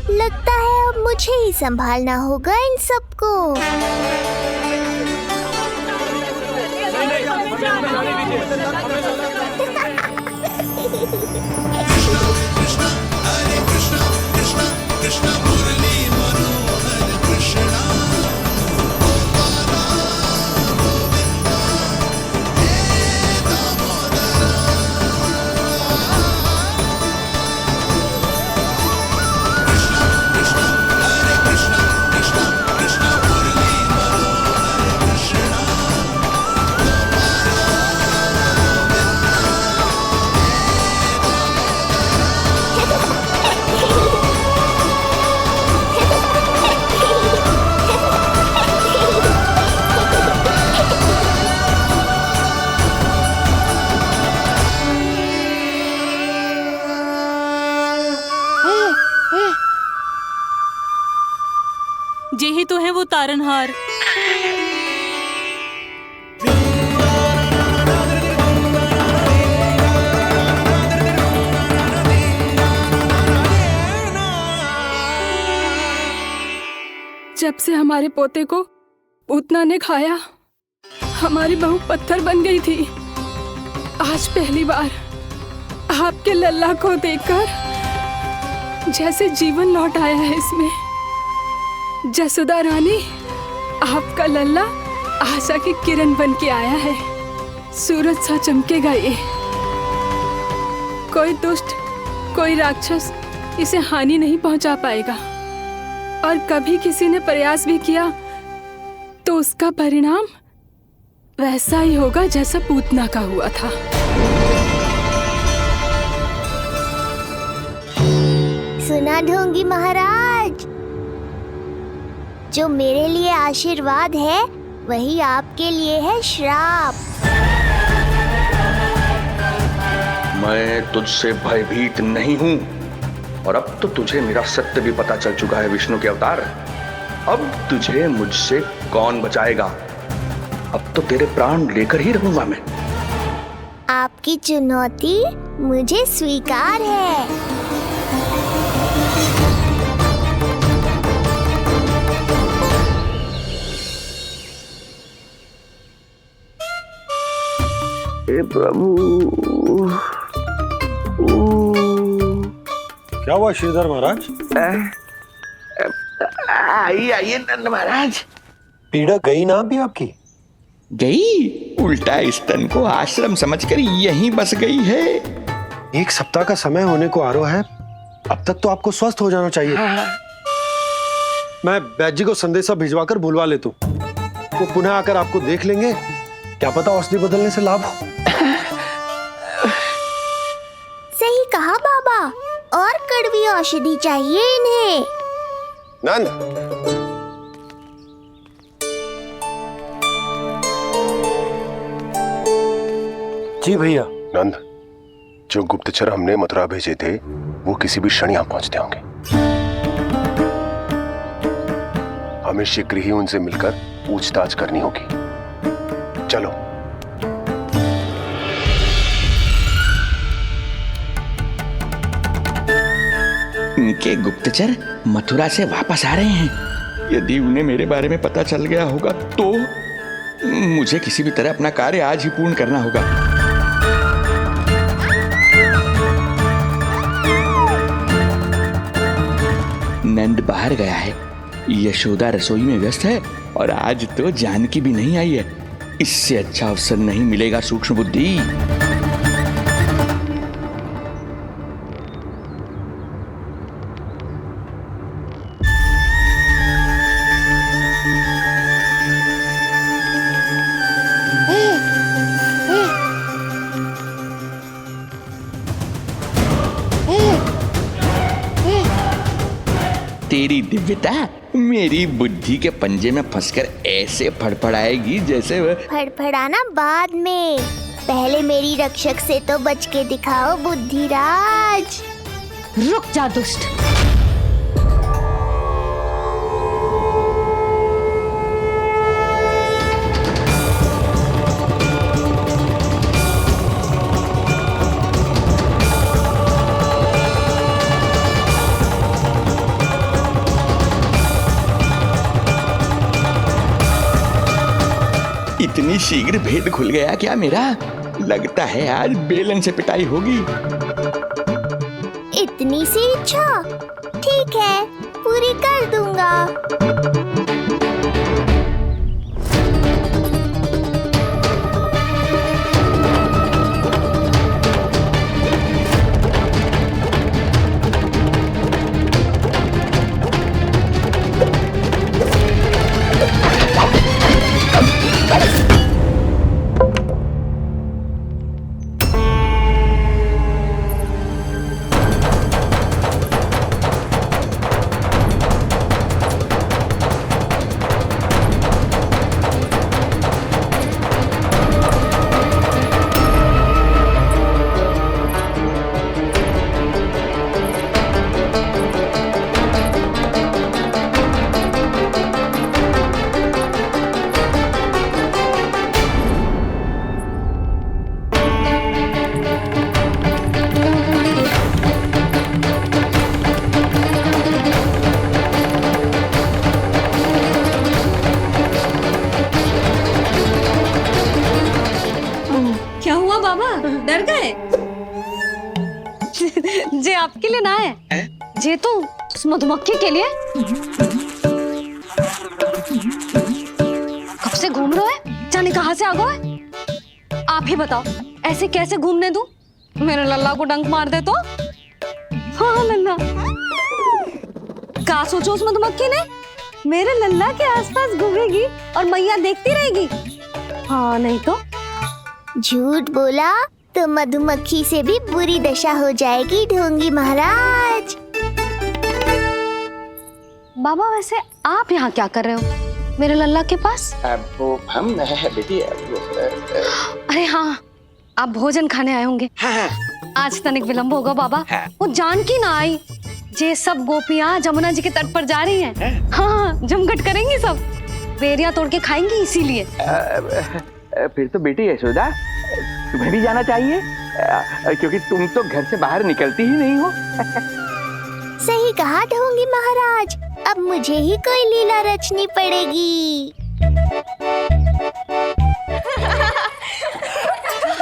लगता है अब मुझे ही संभालना होगा इन सबको। कृष्ण कृष्ण कृष्ण मुरली मनोहर जे ही तो है वो तारनहार। जब से हमारे पोते को पूतना ने खाया, हमारी बहू पत्थर बन गई थी। आज पहली बार आपके लल्ला को देखकर जैसे जीवन लौट आया है इसमें। जसोदा रानी, आपका लल्ला आशा की किरण बन के आया है। सूरज सा चमकेगा ये। कोई दुष्ट, कोई राक्षस इसे हानि नहीं पहुंचा पाएगा। और कभी किसी ने प्रयास भी किया तो उसका परिणाम वैसा ही होगा जैसा पूतना का हुआ था। सुना ढोंगी महाराज, जो मेरे लिए आशीर्वाद है वही आपके लिए है श्राप। मैं तुझसे भयभीत नहीं हूं, और अब तो तुझे मेरा सत्य भी पता चल चुका है विष्णु के अवतार। अब तुझे मुझसे कौन बचाएगा? अब तो तेरे प्राण लेकर ही रहूंगा मैं। आपकी चुनौती मुझे स्वीकार है। हे प्रभु। क्या हुआ श्रीधर महाराज? आइए नंद महाराज। पीड़ा गई ना अभी आपकी? गई? उल्टा इस तन को आश्रम समझकर यहीं बस गई है। 1 सप्ताह का समय होने को आ रहा है, अब तक तो आपको स्वस्थ हो जाना चाहिए। मैं वैद्य जी को संदेशा भिजवाकर बुलवा लेता हूँ। वो पुनः आकर आपको देख लेंगे, क्या पता औषधि बदलने से लाभ हो। सही कहा बाबा, और कड़वी औषधि चाहिए इन्हें। नंद, जी भैया। नंद, जो गुप्तचर हमने मथुरा भेजे थे वो किसी भी क्षण यहां पहुंचते होंगे। हमें शीघ्र ही उनसे मिलकर पूछताछ करनी होगी। चलो। इनके गुप्तचर मथुरा से वापस आ रहे हैं। यदि उन्हें मेरे बारे में पता चल गया होगा तो मुझे किसी भी तरह अपना कार्य आज ही पूर्ण करना होगा। नंद बाहर गया है, यशोदा रसोई में व्यस्त है, और आज तो जानकी भी नहीं आई है। इससे अच्छा अवसर नहीं मिलेगा सूक्ष्म बुद्धि। तेरी दिव्यता मेरी बुद्धि के पंजे में फंसकर ऐसे फड़फड़ाएगी जैसे वह। फड़फड़ाना बाद में, पहले मेरी रक्षक से तो बच के दिखाओ बुद्धिराज। रुक जा दुष्ट। इतनी शीघ्र भेद खुल गया क्या मेरा? लगता है आज बेलन से पिटाई होगी। इतनी सी इच्छा? ठीक है, पूरी कर दूंगा। आपके लिए ना है, ये तो उस मधुमक्खी के लिए। कब से घूम रहे हो, जाने कहाँ से आ गए? आप ही बताओ, ऐसे कैसे घूमने दूं? मेरे लल्ला को डंक मार दे तो? हाँ लल्ला, क्या सोचो उस मधुमक्खी ने मेरे लल्ला के आसपास घूमेगी और मैया देखती रहेगी? हाँ नहीं तो। झूठ बोला तो मधुमक्खी से भी बुरी दशा हो जाएगी ढोंगी महाराज। बाबा वैसे आप यहाँ क्या कर रहे हो मेरे लल्ला के पास? वो हम बेटी अरे हाँ, आप भोजन खाने आए होंगे। हाँ। आज तनिक विलंब होगा बाबा। वो जानकी ना आई, ये सब गोपियाँ जमुना जी के तट पर जा रही हैं। हाँ, जमघट करेंगी सब, बेरिया तोड़ के खाएंगी इसीलिए। फिर तो बेटी यशोदा तुम्हें भी जाना चाहिए, क्योंकि तुम तो घर से बाहर निकलती ही नहीं हो। सही कहा ढोंगी महाराज, अब मुझे ही कोई लीला रचनी पड़ेगी।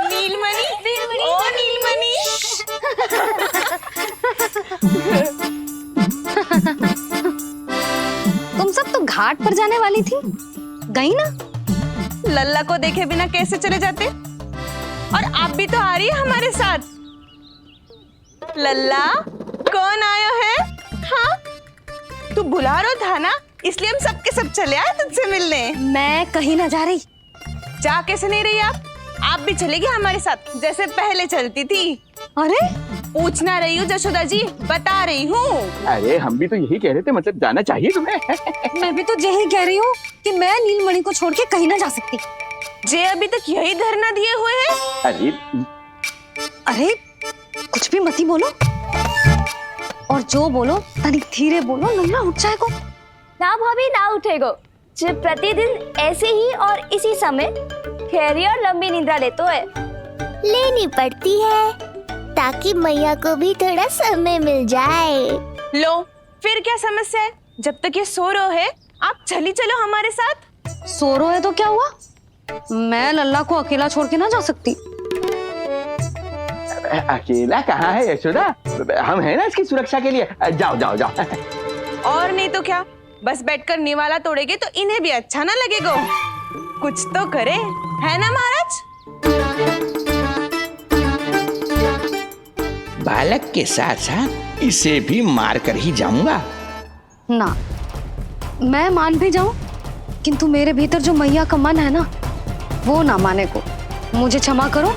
नीलमणि, ओ नीलमणि। तुम सब तो घाट पर जाने वाली थी, गई ना? लल्ला को देखे बिना कैसे चले जाते? और आप भी तो आ रही है हमारे साथ। लल्ला, कौन आया है? हाँ, तू बुला रहा था ना, इसलिए हम सबके सब चले आए तुझसे मिलने। मैं कहीं ना जा रही। जा कैसे नहीं रही आप भी चलेगी हमारे साथ जैसे पहले चलती थी। अरे पूछना रही हूँ जशोदा जी, बता रही हूँ। अरे हम भी तो यही कह रहे थे, मतलब जाना चाहिए तुम्हें। मैं भी तो यही कह रही हूँ कि मैं नीलमणि को छोड़ के कहीं ना जा सकती। जे अभी तक यही धरना दिए हुए हैं। अरे कुछ भी मती बोलो, और जो बोलो तनिक धीरे बोलो, लल्ला उठ जाएगा। ना भाभी ना उठेगो, जो प्रतिदिन ऐसे ही और इसी समय गहरी और लंबी निद्रा लेते है। लेनी पड़ती है ताकि मैया को भी थोड़ा समय मिल जाए। लो फिर क्या समस्या है? जब तक ये सो रहे है आप चली चलो हमारे साथ। सो रहे है तो क्या हुआ? मैं लल्ला को अकेला छोड़ के ना जा सकती। अकेला कहाँ है यशोदा, हम हैं ना इसकी सुरक्षा के लिए। जाओ जाओ जाओ। और नहीं तो क्या, बस बैठकर निवाला तोड़ेगे तो इन्हें भी अच्छा ना लगेगा। कुछ तो करे, है ना महाराज? बालक के साथ साथ इसे भी मार कर ही जाऊंगा। ना, मैं मान भी जाऊं, किंतु मेरे भीतर जो मैया का मन है ना, वो ना माने को। मुझे क्षमा करो,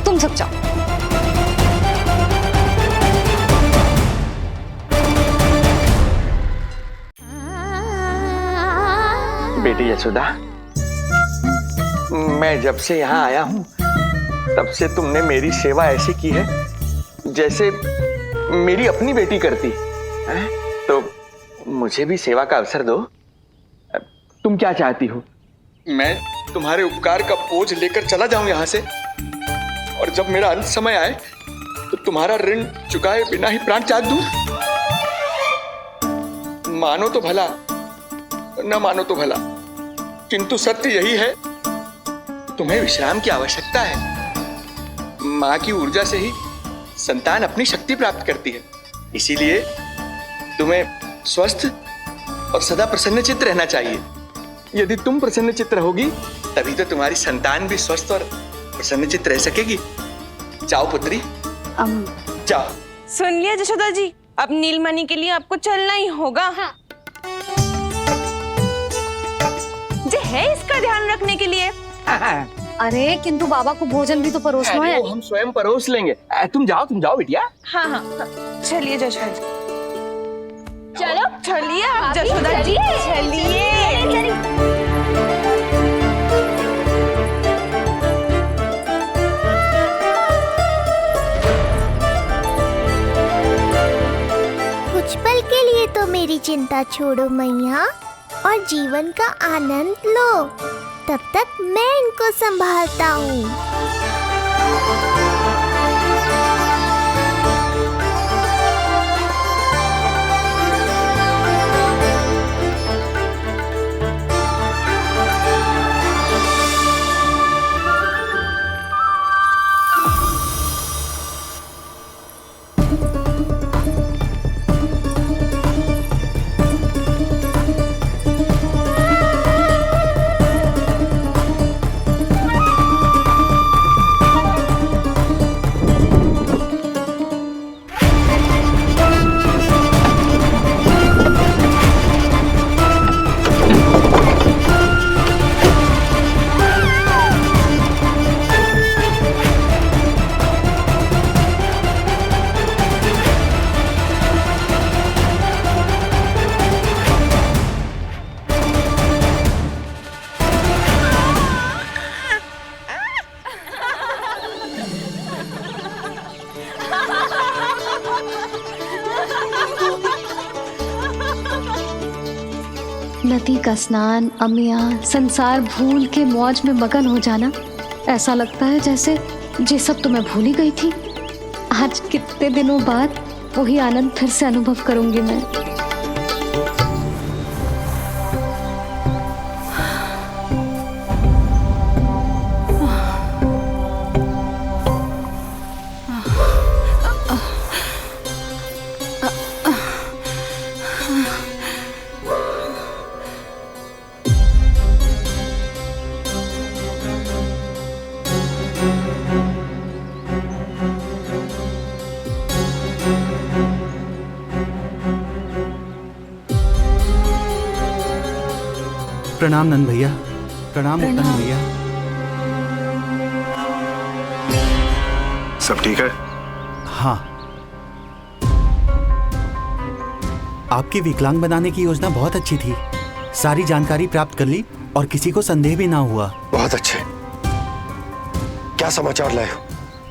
तुम सब जाओ। बेटी यशोदा, मैं जब से यहाँ आया हूँ तब से तुमने मेरी सेवा ऐसी की है जैसे मेरी अपनी बेटी करती है। तो मुझे भी सेवा का अवसर दो। तुम क्या चाहती हो? मैं तुम्हारे उपकार का बोझ लेकर चला जाऊं यहाँ से, और जब मेरा अंत समय आए तो तुम्हारा ऋण चुकाए बिना ही प्राण त्याग दूं। मानो तो भला, न मानो तो भला, किंतु सत्य यही है, तुम्हें विश्राम की आवश्यकता है। माँ की ऊर्जा से ही संतान अपनी शक्ति प्राप्त करती है, इसीलिए तुम्हें स्वस्थ और सदा प्रसन्नचित्त रहना चाहिए। यदि तुम प्रसन्नचित्त रहोगी तभी तो तुम्हारी संतान भी स्वस्थ और प्रसन्नचित्त रह सकेगी। जाओ पुत्री, जाओ। सुन लिया जशोदा जी, अब नीलमणि के लिए आपको चलना ही होगा। हाँ। जे है इसका ध्यान रखने के लिए। अरे किंतु बाबा को भोजन भी तो परोसना है। हम स्वयं परोस लेंगे। तुम जाओ बिटिया। हाँ हाँ, चलिए जशोदा जी। चलो चलिए आप जशोदा जी, चलिए। कुछ पल के लिए तो मेरी चिंता छोड़ो मैया, और जीवन का आनंद लो। तब तक मैं इनको संभालता हूँ। नदी का स्नान, अमिया, संसार भूल के मौज में मगन हो जाना, ऐसा लगता है जैसे ये सब तो मैं भूल ही गई थी। आज कितने दिनों बाद वही आनंद फिर से अनुभव करूंगी मैं। प्रणाम नंद भैया। प्रणाम नंद भैया। सब ठीक है? हाँ। आपकी विकलांग बनाने की योजना बहुत अच्छी थी। सारी जानकारी प्राप्त कर ली और किसी को संदेह भी ना हुआ। बहुत अच्छे। क्या समाचार लाए हो?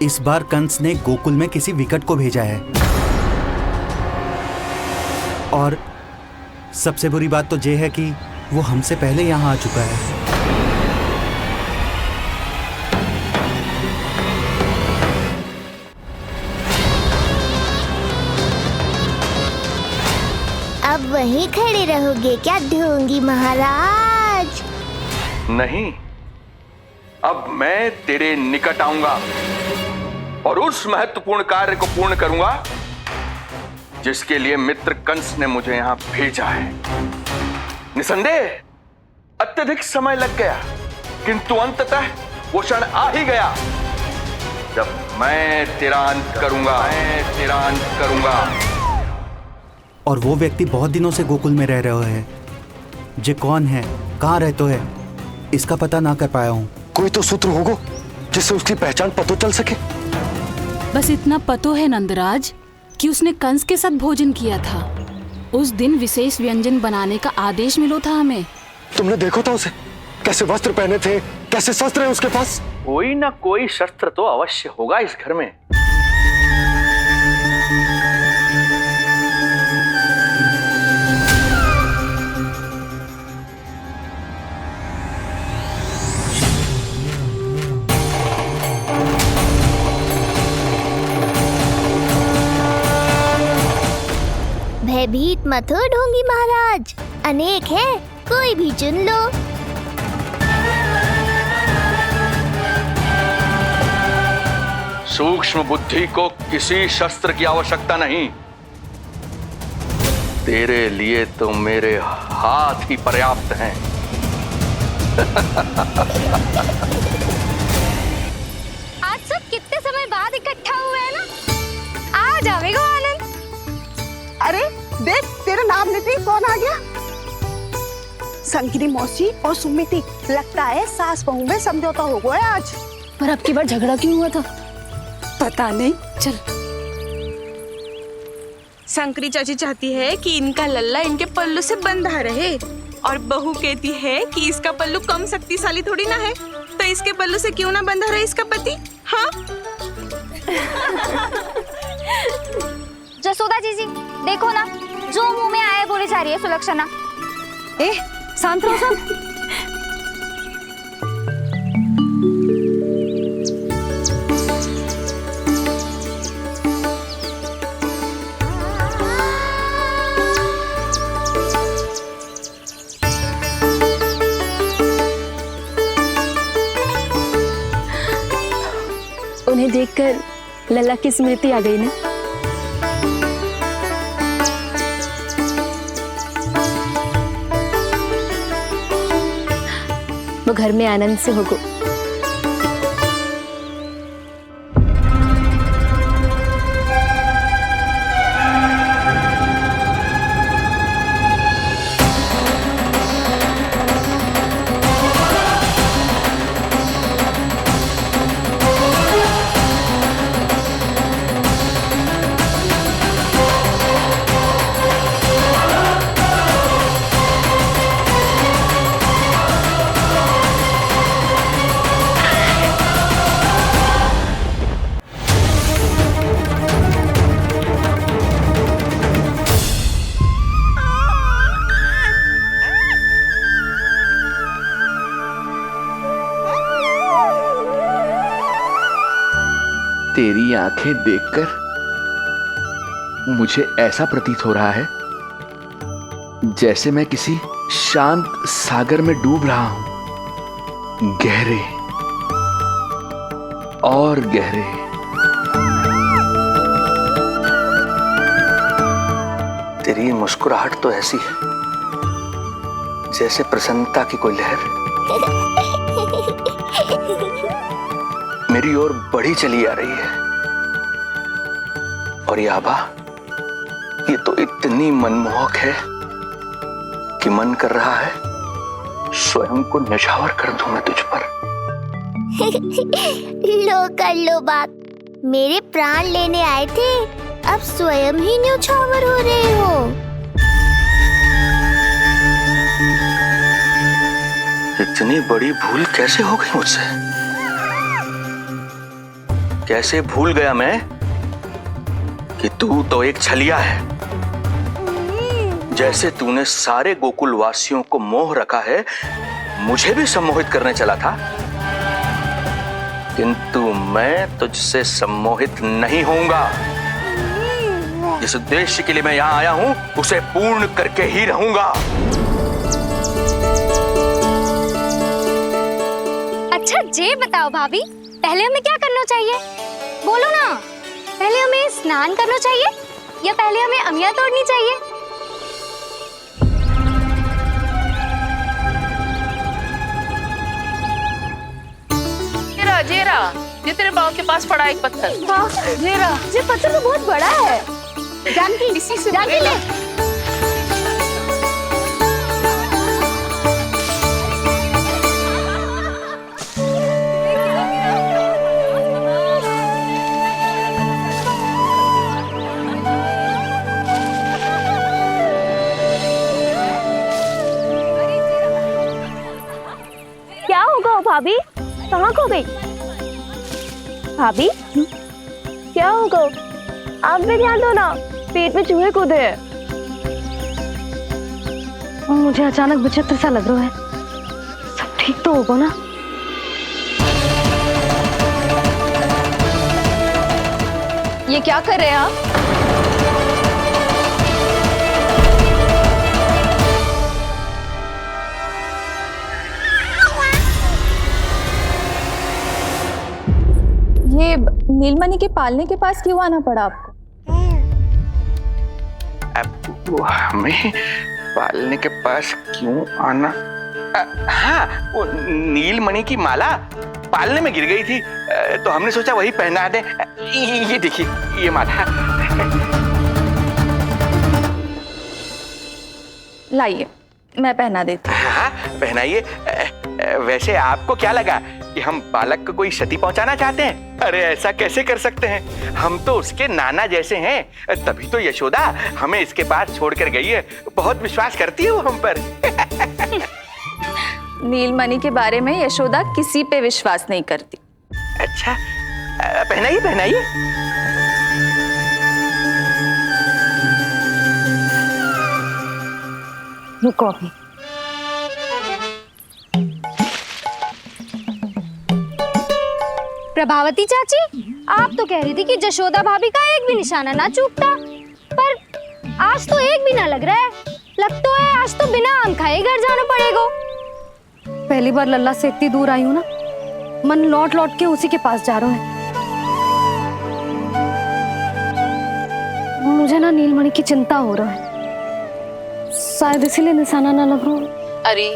इस बार कंस ने गोकुल में किसी विकट को भेजा है और सबसे बुरी बात तो ये है कि वो हमसे पहले यहाँ आ चुका है। अब वहीं खड़े रहोगे क्या ढोंगी महाराज? नहीं, अब मैं तेरे निकट आऊंगा और उस महत्वपूर्ण कार्य को पूर्ण करूंगा जिसके लिए मित्र कंस ने मुझे यहां भेजा है। निसंदेह अत्यधिक समय लग गया, किंतु अंततः वो क्षण आ ही गया जब मैं तेरा अंत करूंगा। और वो व्यक्ति बहुत दिनों से गोकुल में रह रहे हैं। जे कौन है, कहाँ रहते है, इसका पता ना कर पाया हूँ। कोई तो सूत्र होगा जिससे उसकी पहचान पता चल सके। बस इतना पतो है नंदराज कि उसने कंस के साथ भोजन किया था। उस दिन विशेष व्यंजन बनाने का आदेश मिलो था हमें। तुमने देखो था उसे? कैसे वस्त्र पहने थे, कैसे शस्त्र है उसके पास? कोई ना कोई शस्त्र तो अवश्य होगा इस घर में। भयभीत मत हो ढोंगी महाराज, अनेक है, कोई भी चुन लो। सूक्ष्म बुद्धि को किसी शस्त्र की आवश्यकता नहीं। तेरे लिए तो मेरे हाथ ही पर्याप्त हैं। आज सब कितने समय बाद इकट्ठा हुए हैं ना, आ जाएगा आनंद। अरे देख, तेरा नाम लेते ही कौन आ गया? संगिनी मौसी और सुमिति, लगता है सास बहू में समझौता हो गया आज। पर अब की बार झगड़ा क्यों हुआ था? पता नहीं। चल। शंकरी चाची चाहती है कि इनका लल्ला इनके पल्लू से बंधा रहे और बहू कहती है कि इसका पल्लू कम शक्तिशाली थोड़ी ना है, तो इसके पल्लू से क्यों ना बंधा रहे इसका पति। हाँ जसोदा जीजी देखो ना, जो मुंह में आए बोली जा रही है सुलक्षणा। शांत रहो सब। उन्हें देखकर लल्ला की स्मृति आ गई ना। वो घर में आनंद से होगो। तेरी आंखें देखकर मुझे ऐसा प्रतीत हो रहा है जैसे मैं किसी शांत सागर में डूब रहा हूं, गहरे और गहरे। तेरी मुस्कुराहट तो ऐसी है जैसे प्रसन्नता की कोई लहर मेरी ओर बढ़ी चली आ रही है। और ये आभा, ये तो इतनी मनमोहक है कि मन कर रहा है स्वयं को न्यौछावर कर दूं मैं तुझ पर। लो कर लो बात, मेरे प्राण लेने आए थे, अब स्वयं ही न्यौछावर हो रहे हो। इतनी बड़ी भूल कैसे हो गई मुझसे? कैसे भूल गया मैं कि तू तो एक छलिया है। जैसे तूने सारे गोकुल वासियों को मोह रखा है, मुझे भी सम्मोहित करने चला था, किंतु मैं तुझसे सम्मोहित नहीं होऊंगा। जिस उद्देश्य के लिए मैं यहां आया हूं उसे पूर्ण करके ही रहूंगा। अच्छा ये बताओ भाभी, पहले हमें क्या करना चाहिए? बोलो ना, पहले हमें स्नान करना चाहिए या पहले हमें अमिया तोड़नी चाहिए? जेरा, ये तेरे बाव के पास पड़ा एक पत्थर। हाँ, जेरा, ये पत्थर तो बहुत बड़ा है। जानकी, इसी से जानकी ले। क्या होगा भाभी? कहाँ खो गई भाभी? क्या होगा? आप भी ध्यान दो ना, पेट में चूहे कूदे हैं। मुझे अचानक विचित्र सा लग रहा है। सब ठीक तो होगा ना? ये क्या कर रहे हैं आप? ये नीलमणि के पालने के पास क्यों आना पड़ा आपको? अब हमें पालने के पास क्यों आना? हाँ, वो नीलमणि की माला पालने में गिर गई थी, तो हमने सोचा वही पहना दे। ये देखिए, ये माला। लाइए, मैं पहना देती हूँ। हाँ, पहनाइए। वैसे आपको क्या लगा कि हम बालक को कोई क्षति पहुंचाना चाहते हैं? अरे ऐसा कैसे कर सकते हैं? हम तो उसके नाना जैसे हैं, तभी तो यशोदा हमें इसके पास छोड़कर गई है। बहुत विश्वास करती है वो हम पर। नीलमणि के बारे में यशोदा किसी पे विश्वास नहीं करती। अच्छा, पहनाइए पहनाइए। रुको अभी। प्रभावती चाची, आप तो कह रही थी कि जशोदा भाभी का एक भी निशाना ना चूकता, पर आज तो एक भी ना लग रहा है। लगता है आज तो बिना आम खाए घर जाना पड़ेगा। पहली बार लल्ला से इतनी दूर आई हूँ ना, मन लौट लौट के उसी के पास जा रहा है। मुझे ना नीलमणि की चिंता हो रहा है, शायद इसीलिए निशाना ना लग रहा। अरे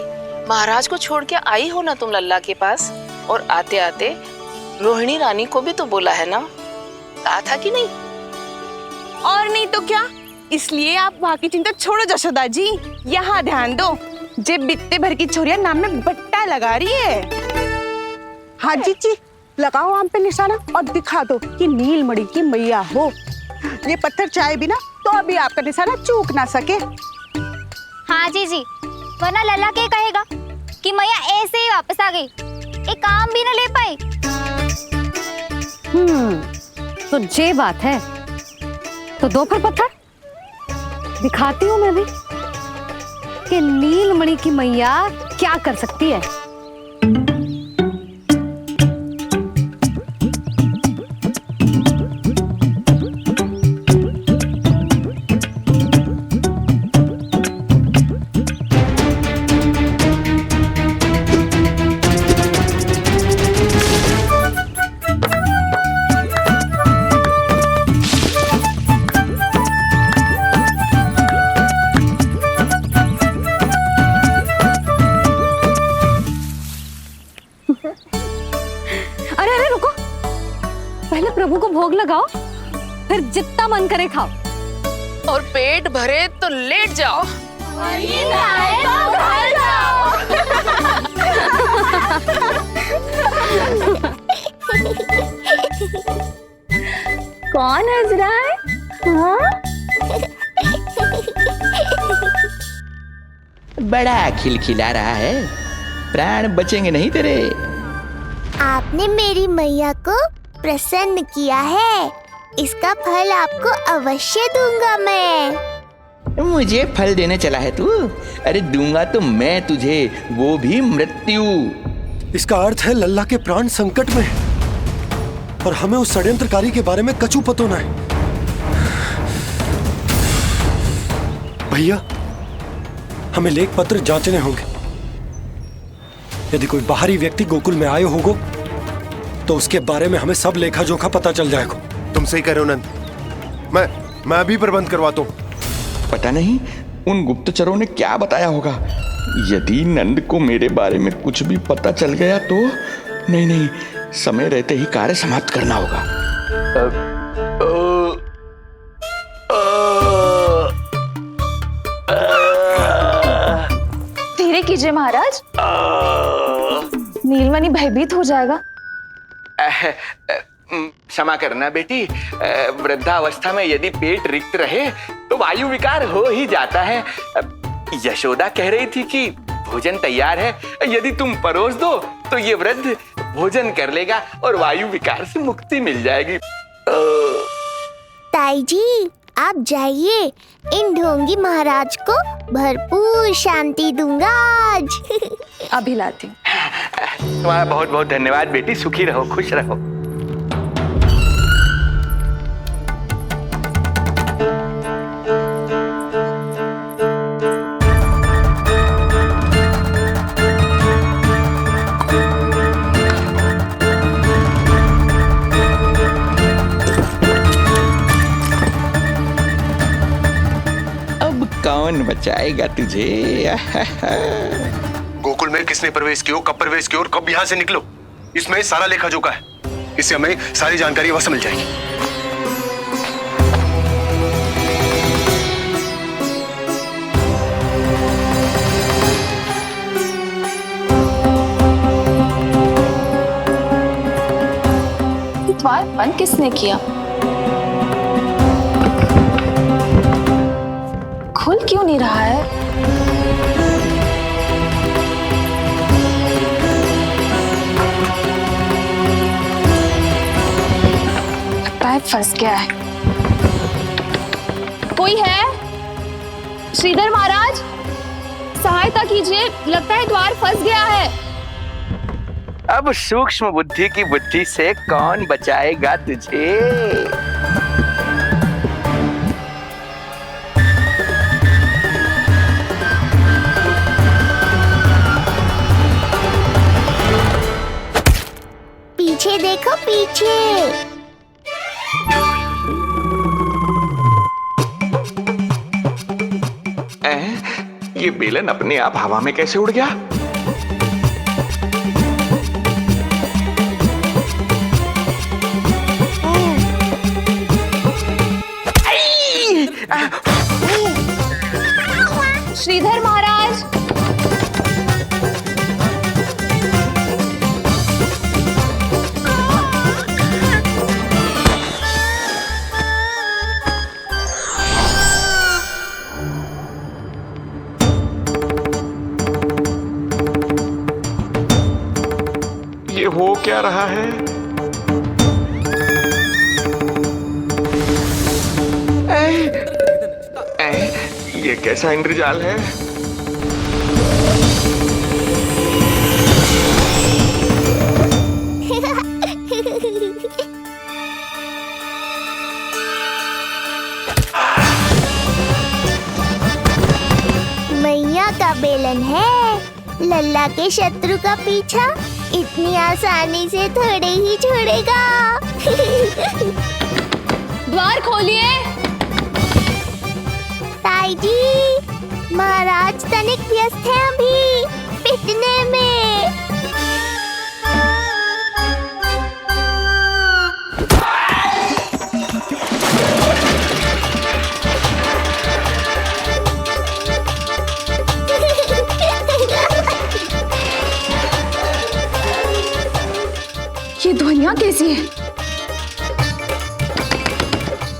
महाराज को छोड़ के आई हो ना तुम लल्ला के पास, और आते आते रोहिणी रानी को भी तो बोला है ना, कहा था कि नहीं? और नहीं तो क्या, इसलिए आप वहाँ की चिंता छोड़ो जशोदा जी, यहाँ ध्यान दो। जे बित्ते भर की छोरिया नाम में बट्टा लगा रही है। हाँ जी, लगाओ आम पे निशाना और दिखा दो कि नीलमणि की मैया हो। ये पत्थर चाहे भी ना तो अभी आपका निशाना चूक ना सके। हाँ जी, वरना लल्ला क्या कहेगा कि मैया ऐसे ही वापस आ गई, एक काम भी ना ले पाई। तो ये बात है, तो दो फिर पत्थर दिखाती हूँ मैं भी कि नीलमणि की मैया क्या कर सकती है। प्रभु को भोग लगाओ, फिर जितना मन करे खाओ। और पेट भरे तो लेट जाओ। कौन हंस रहा है? हाँ? बड़ा खिलखिला रहा है, प्राण बचेंगे नहीं तेरे। आपने मेरी मैया को प्रसन्न किया है, इसका फल आपको अवश्य दूंगा मैं। मुझे फल देने चला है तू? अरे दूंगा तो मैं तुझे, वो भी मृत्यु। इसका अर्थ है लल्ला के प्राण संकट में है और हमें उस षड्यंत्रकारी के बारे में कचू पतो न है। भैया, हमें लेख पत्र जांचने होंगे। यदि कोई बाहरी व्यक्ति गोकुल में आए होगो तो उसके बारे में हमें सब लेखा जोखा पता चल जाएगा। तुम सही कह रहे हो नंद, मैं अभी प्रबंध करवाता हूँ। पता नहीं उन गुप्तचरों ने क्या बताया होगा। यदि नंद को मेरे बारे में कुछ भी पता चल गया तो नहीं, समय रहते ही कार्य समाप्त करना होगा। धीरे कीजिए महाराज, नीलमणि भयभीत हो जाएगा। क्षमा करना बेटी, वृद्धावस्था में यदि पेट रिक्त रहे तो वायु विकार हो ही जाता है। यशोदा कह रही थी कि भोजन तैयार है, यदि तुम परोस दो तो ये वृद्ध भोजन कर लेगा और वायु विकार से मुक्ति मिल जाएगी। ताई जी, आप जाइए, इन ढोंगी महाराज को भरपूर शांति दूंगा आज। अभी लाती हूँ। तुम्हारा बहुत बहुत धन्यवाद बेटी, सुखी रहो, खुश रहो। कौन बचाएगा तुझे? गोकुल में किसने प्रवेश किया, कब प्रवेश किया और कब यहाँ से निकलो, इसमें सारा लेखा जोखा है। इससे हमें सारी जानकारी वहां से मिल जाएगी। द्वार बंद किसने किया? खुल क्यों नहीं रहा है? पैर फंस गया है। कोई है? श्रीधर महाराज, सहायता कीजिए, लगता है द्वार फंस गया है। अब सूक्ष्म बुद्धि की बुद्धि से कौन बचाएगा तुझे? पीछे देखो, पीछे। ये बेलन अपने आप हवा में कैसे उड़ गया? श्रीधर महाराज, ये हो क्या रहा है? ये कैसा इंद्रजाल है? मैया का बेलन है, लल्ला के शत्रु का पीछा इतनी आसानी से थोड़े ही छोड़ेगा। द्वार खोलिए। ताई जी, महाराज तनिक व्यस्त हैं अभी पिटने में। यहाँ कैसी है?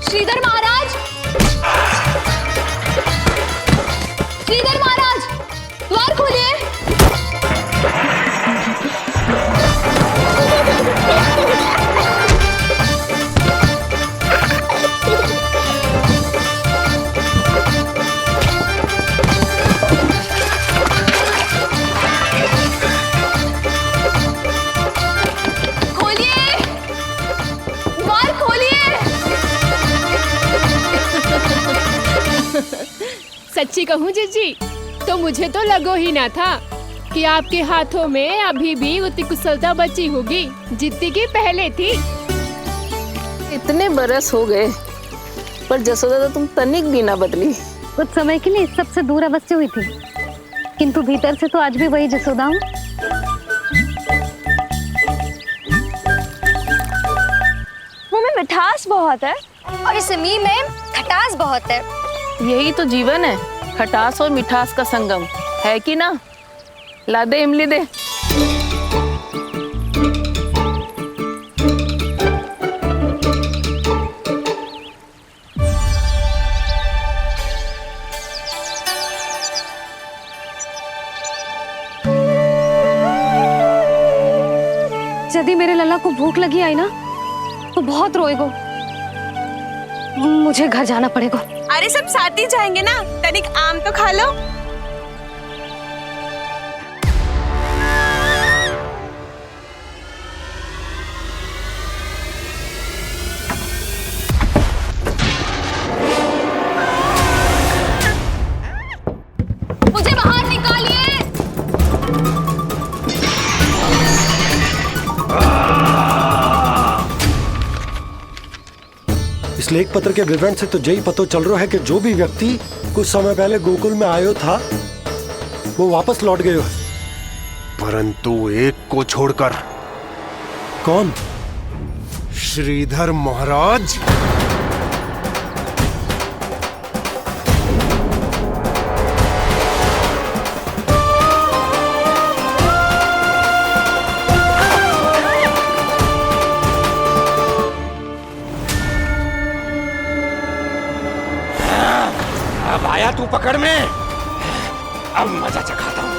श्रीधर महाराज, श्रीधर महाराज, द्वार खोलिए। सच्ची कहूँ जीजी, तो मुझे तो लगो ही ना था कि आपके हाथों में अभी भी उतनी कुशलता बची होगी जितनी की पहले थी। इतने बरस हो गए पर जसोदा तो तुम तनिक भी ना बदली। कुछ समय के लिए सबसे दूर अवश्य हुई थी, किंतु भीतर से तो आज भी वही जसोदा हूँ। मुंह में मिठास बहुत है और इस मी में खटास बहुत है। यही तो जीवन है, खटास और मिठास का संगम, है कि ना? ला दे इमली दे। यदि मेरे लल्ला को भूख लगी आई ना तो बहुत रोएगो। मुझे घर जाना पड़ेगा। अरे सब साथ ही जाएंगे ना, तनिक आम तो खा लो। मुझे बाहर निकालिए। इस लेख पत्र के विवरण से तो यही पता चल रहा है कि जो भी व्यक्ति कुछ समय पहले गोकुल में आयो था वो वापस लौट गयो है। परंतु एक को छोड़कर। कौन? श्रीधर महाराज। अब आया तू पकड़ में, अब मजा चखाता हूं।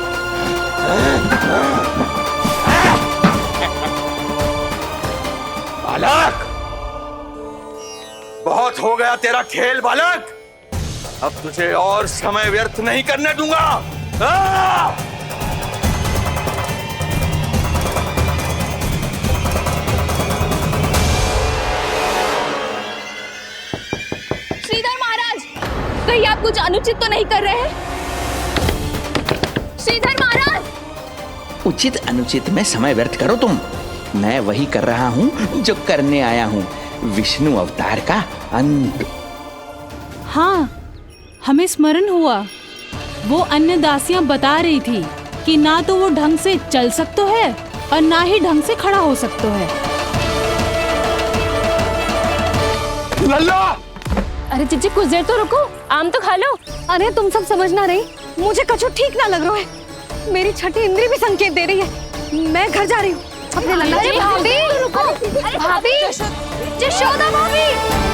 बालक, बहुत हो गया तेरा खेल बालक, अब तुझे और समय व्यर्थ नहीं करने दूंगा। श्रीधर महाराज, कहीं आप कुछ अनुचित तो नहीं कर रहे हैं? श्रीधर महाराज! उचित अनुचित में समय व्यर्थ करो तुम, मैं वही कर रहा हूँ जो करने आया हूँ, विष्णु अवतार का अंत। हाँ, हमें स्मरण हुआ। वो अन्य दासियां बता रही थी कि ना तो वो ढंग से चल सकते है और ना ही ढंग से खड़ा हो सकते है। लल्ला! अरे जीजी कुछ देर तो रुको, आम तो खा लो। अरे तुम सब समझ ना रही, मुझे कछु ठीक ना लग रहा है। मेरी छठी इंद्री भी संकेत दे रही है। मैं घर जा रही हूँ अपने लल्ला। अरे भाभी, अरे भाभी, जशोदा भाभी।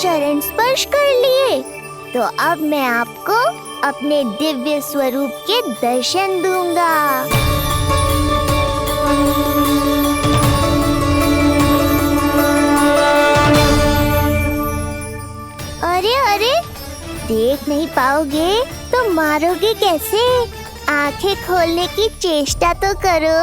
चरण स्पर्श कर लिए तो अब मैं आपको अपने दिव्य स्वरूप के दर्शन दूंगा। अरे अरे, देख नहीं पाओगे तो मारोगे कैसे? आंखें खोलने की चेष्टा तो करो।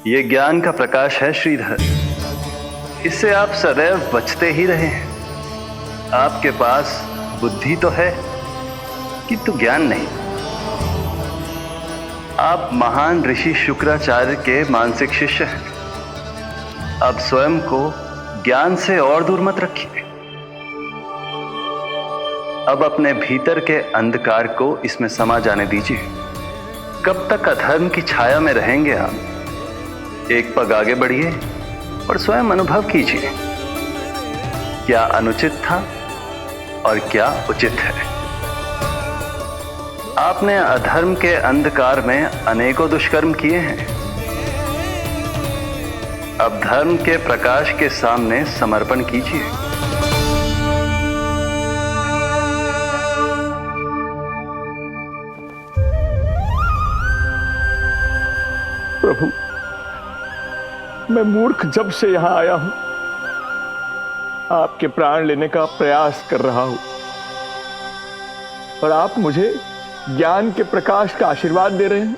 ये ज्ञान का प्रकाश है श्रीधर, इससे आप सदैव बचते ही रहे हैं। आपके पास बुद्धि तो है किंतु ज्ञान नहीं। आप महान ऋषि शुक्राचार्य के मानसिक शिष्य हैं। अब स्वयं को ज्ञान से और दूर मत रखिए। अब अपने भीतर के अंधकार को इसमें समा जाने दीजिए। कब तक अधर्म की छाया में रहेंगे आप? एक पग आगे बढ़िए और स्वयं अनुभव कीजिए क्या अनुचित था और क्या उचित है। आपने अधर्म के अंधकार में अनेकों दुष्कर्म किए हैं। अब धर्म के प्रकाश के सामने समर्पण कीजिए। प्रभु, मैं मूर्ख जब से यहां आया हूं, आपके प्राण लेने का प्रयास कर रहा हूं, और आप मुझे ज्ञान के प्रकाश का आशीर्वाद दे रहे हैं।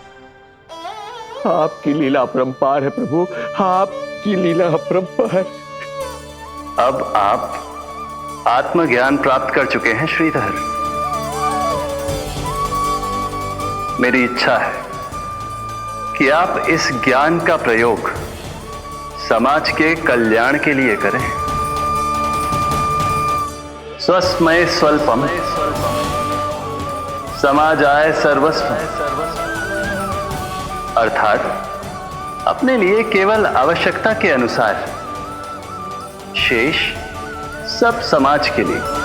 आपकी लीला अपरंपार है प्रभु, आपकी लीला अपरंपार। अब आप आत्मज्ञान प्राप्त कर चुके हैं श्रीधर। मेरी इच्छा है कि आप इस ज्ञान का प्रयोग समाज के कल्याण के लिए करें। स्वस्मय स्वल्पम समाजाय सर्वस्व, अर्थात अपने लिए केवल आवश्यकता के अनुसार, शेष सब समाज के लिए।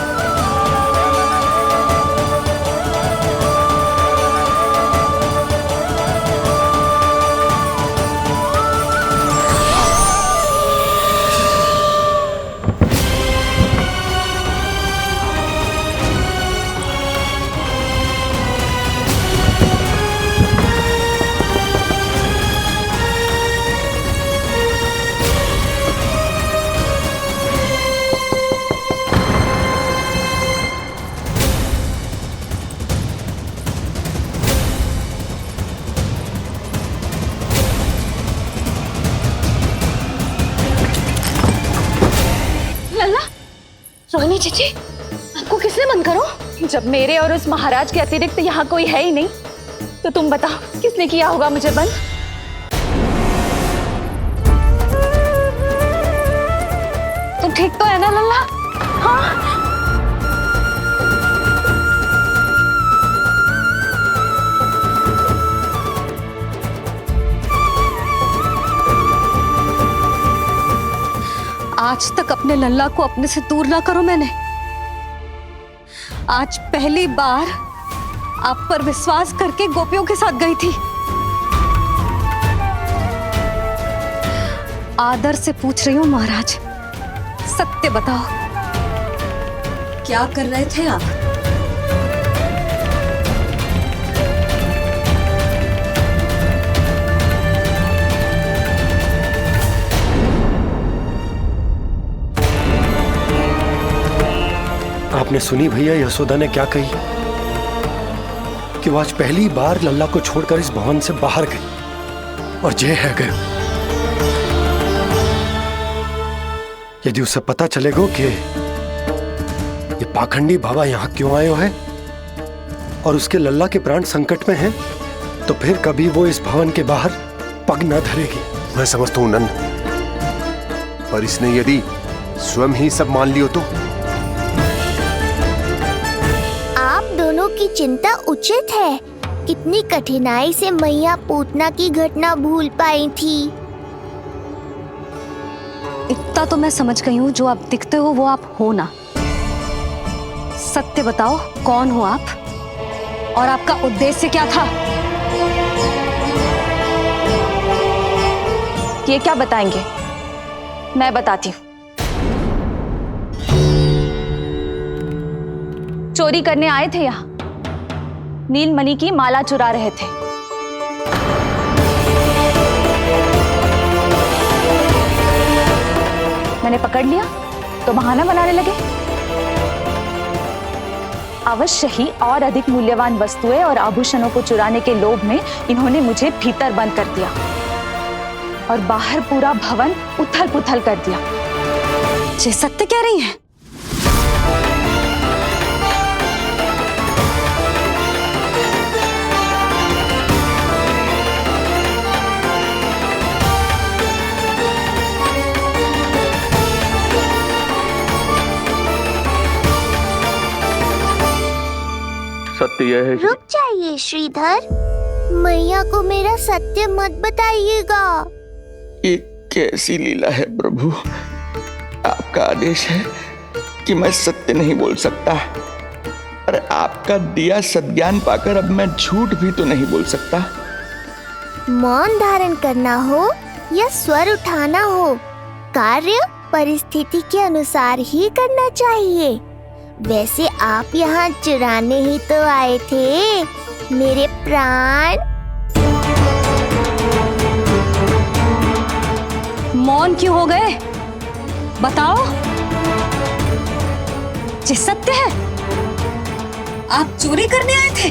रोहिणी जीजी, आपको किसने बंद करो? जब मेरे और उस महाराज के अतिरिक्त यहाँ कोई है ही नहीं, तो तुम बताओ किसने किया होगा मुझे बंद? तुम ठीक तो है ना लल्ला? हाँ? आज तक अपने लल्ला को अपने से दूर ना करो मैंने। आज पहली बार आप पर विश्वास करके गोपियों के साथ गई थी। आदर से पूछ रही हूँ महाराज, सत्य बताओ, क्या कर रहे थे आप? आपने सुनी भैया यशोदा ने क्या कही कि वो आज पहली बार लल्ला को छोड़कर इस भवन से बाहर गई और जय है गए। यदि उसे पता चलेगा कि ये पाखंडी बाबा यहाँ क्यों आयो है और उसके लल्ला के प्राण संकट में हैं, तो फिर कभी वो इस भवन के बाहर पग न धरेगी। मैं समझता हूँ नंद, पर इसने यदि स्वयं ही सब मान लियो तो? आप दोनों की चिंता उचित है। कितनी कठिनाई से मैया पूतना की घटना भूल पाई थी। इतना तो मैं समझ गई हूँ, जो आप दिखते हो वो आप हो ना। सत्य बताओ, कौन हो आप और आपका उद्देश्य क्या था? ये क्या बताएंगे, मैं बताती हूँ। चोरी करने आए थे यहाँ, नीलमणि की माला चुरा रहे थे। मैंने पकड़ लिया तो बहाना बनाने लगे। अवश्य ही और अधिक मूल्यवान वस्तुएं और आभूषणों को चुराने के लोभ में इन्होंने मुझे भीतर बंद कर दिया और बाहर पूरा भवन उथल पुथल कर दिया। ये सत्य कह रही हैं? सत्य यह है। रुक जाइए श्रीधर, मैया को मेरा सत्य मत बताइएगा। ये कैसी लीला है प्रभु, आपका आदेश है कि मैं सत्य नहीं बोल सकता, और आपका दिया सद्ज्ञान पाकर अब मैं झूठ भी तो नहीं बोल सकता। मौन धारण करना हो या स्वर उठाना हो, कार्य परिस्थिति के अनुसार ही करना चाहिए। वैसे आप यहाँ चुराने ही तो आए थे मेरे प्राण। मौन क्यों हो गए? बताओ, ये सत्य है? आप चोरी करने आए थे?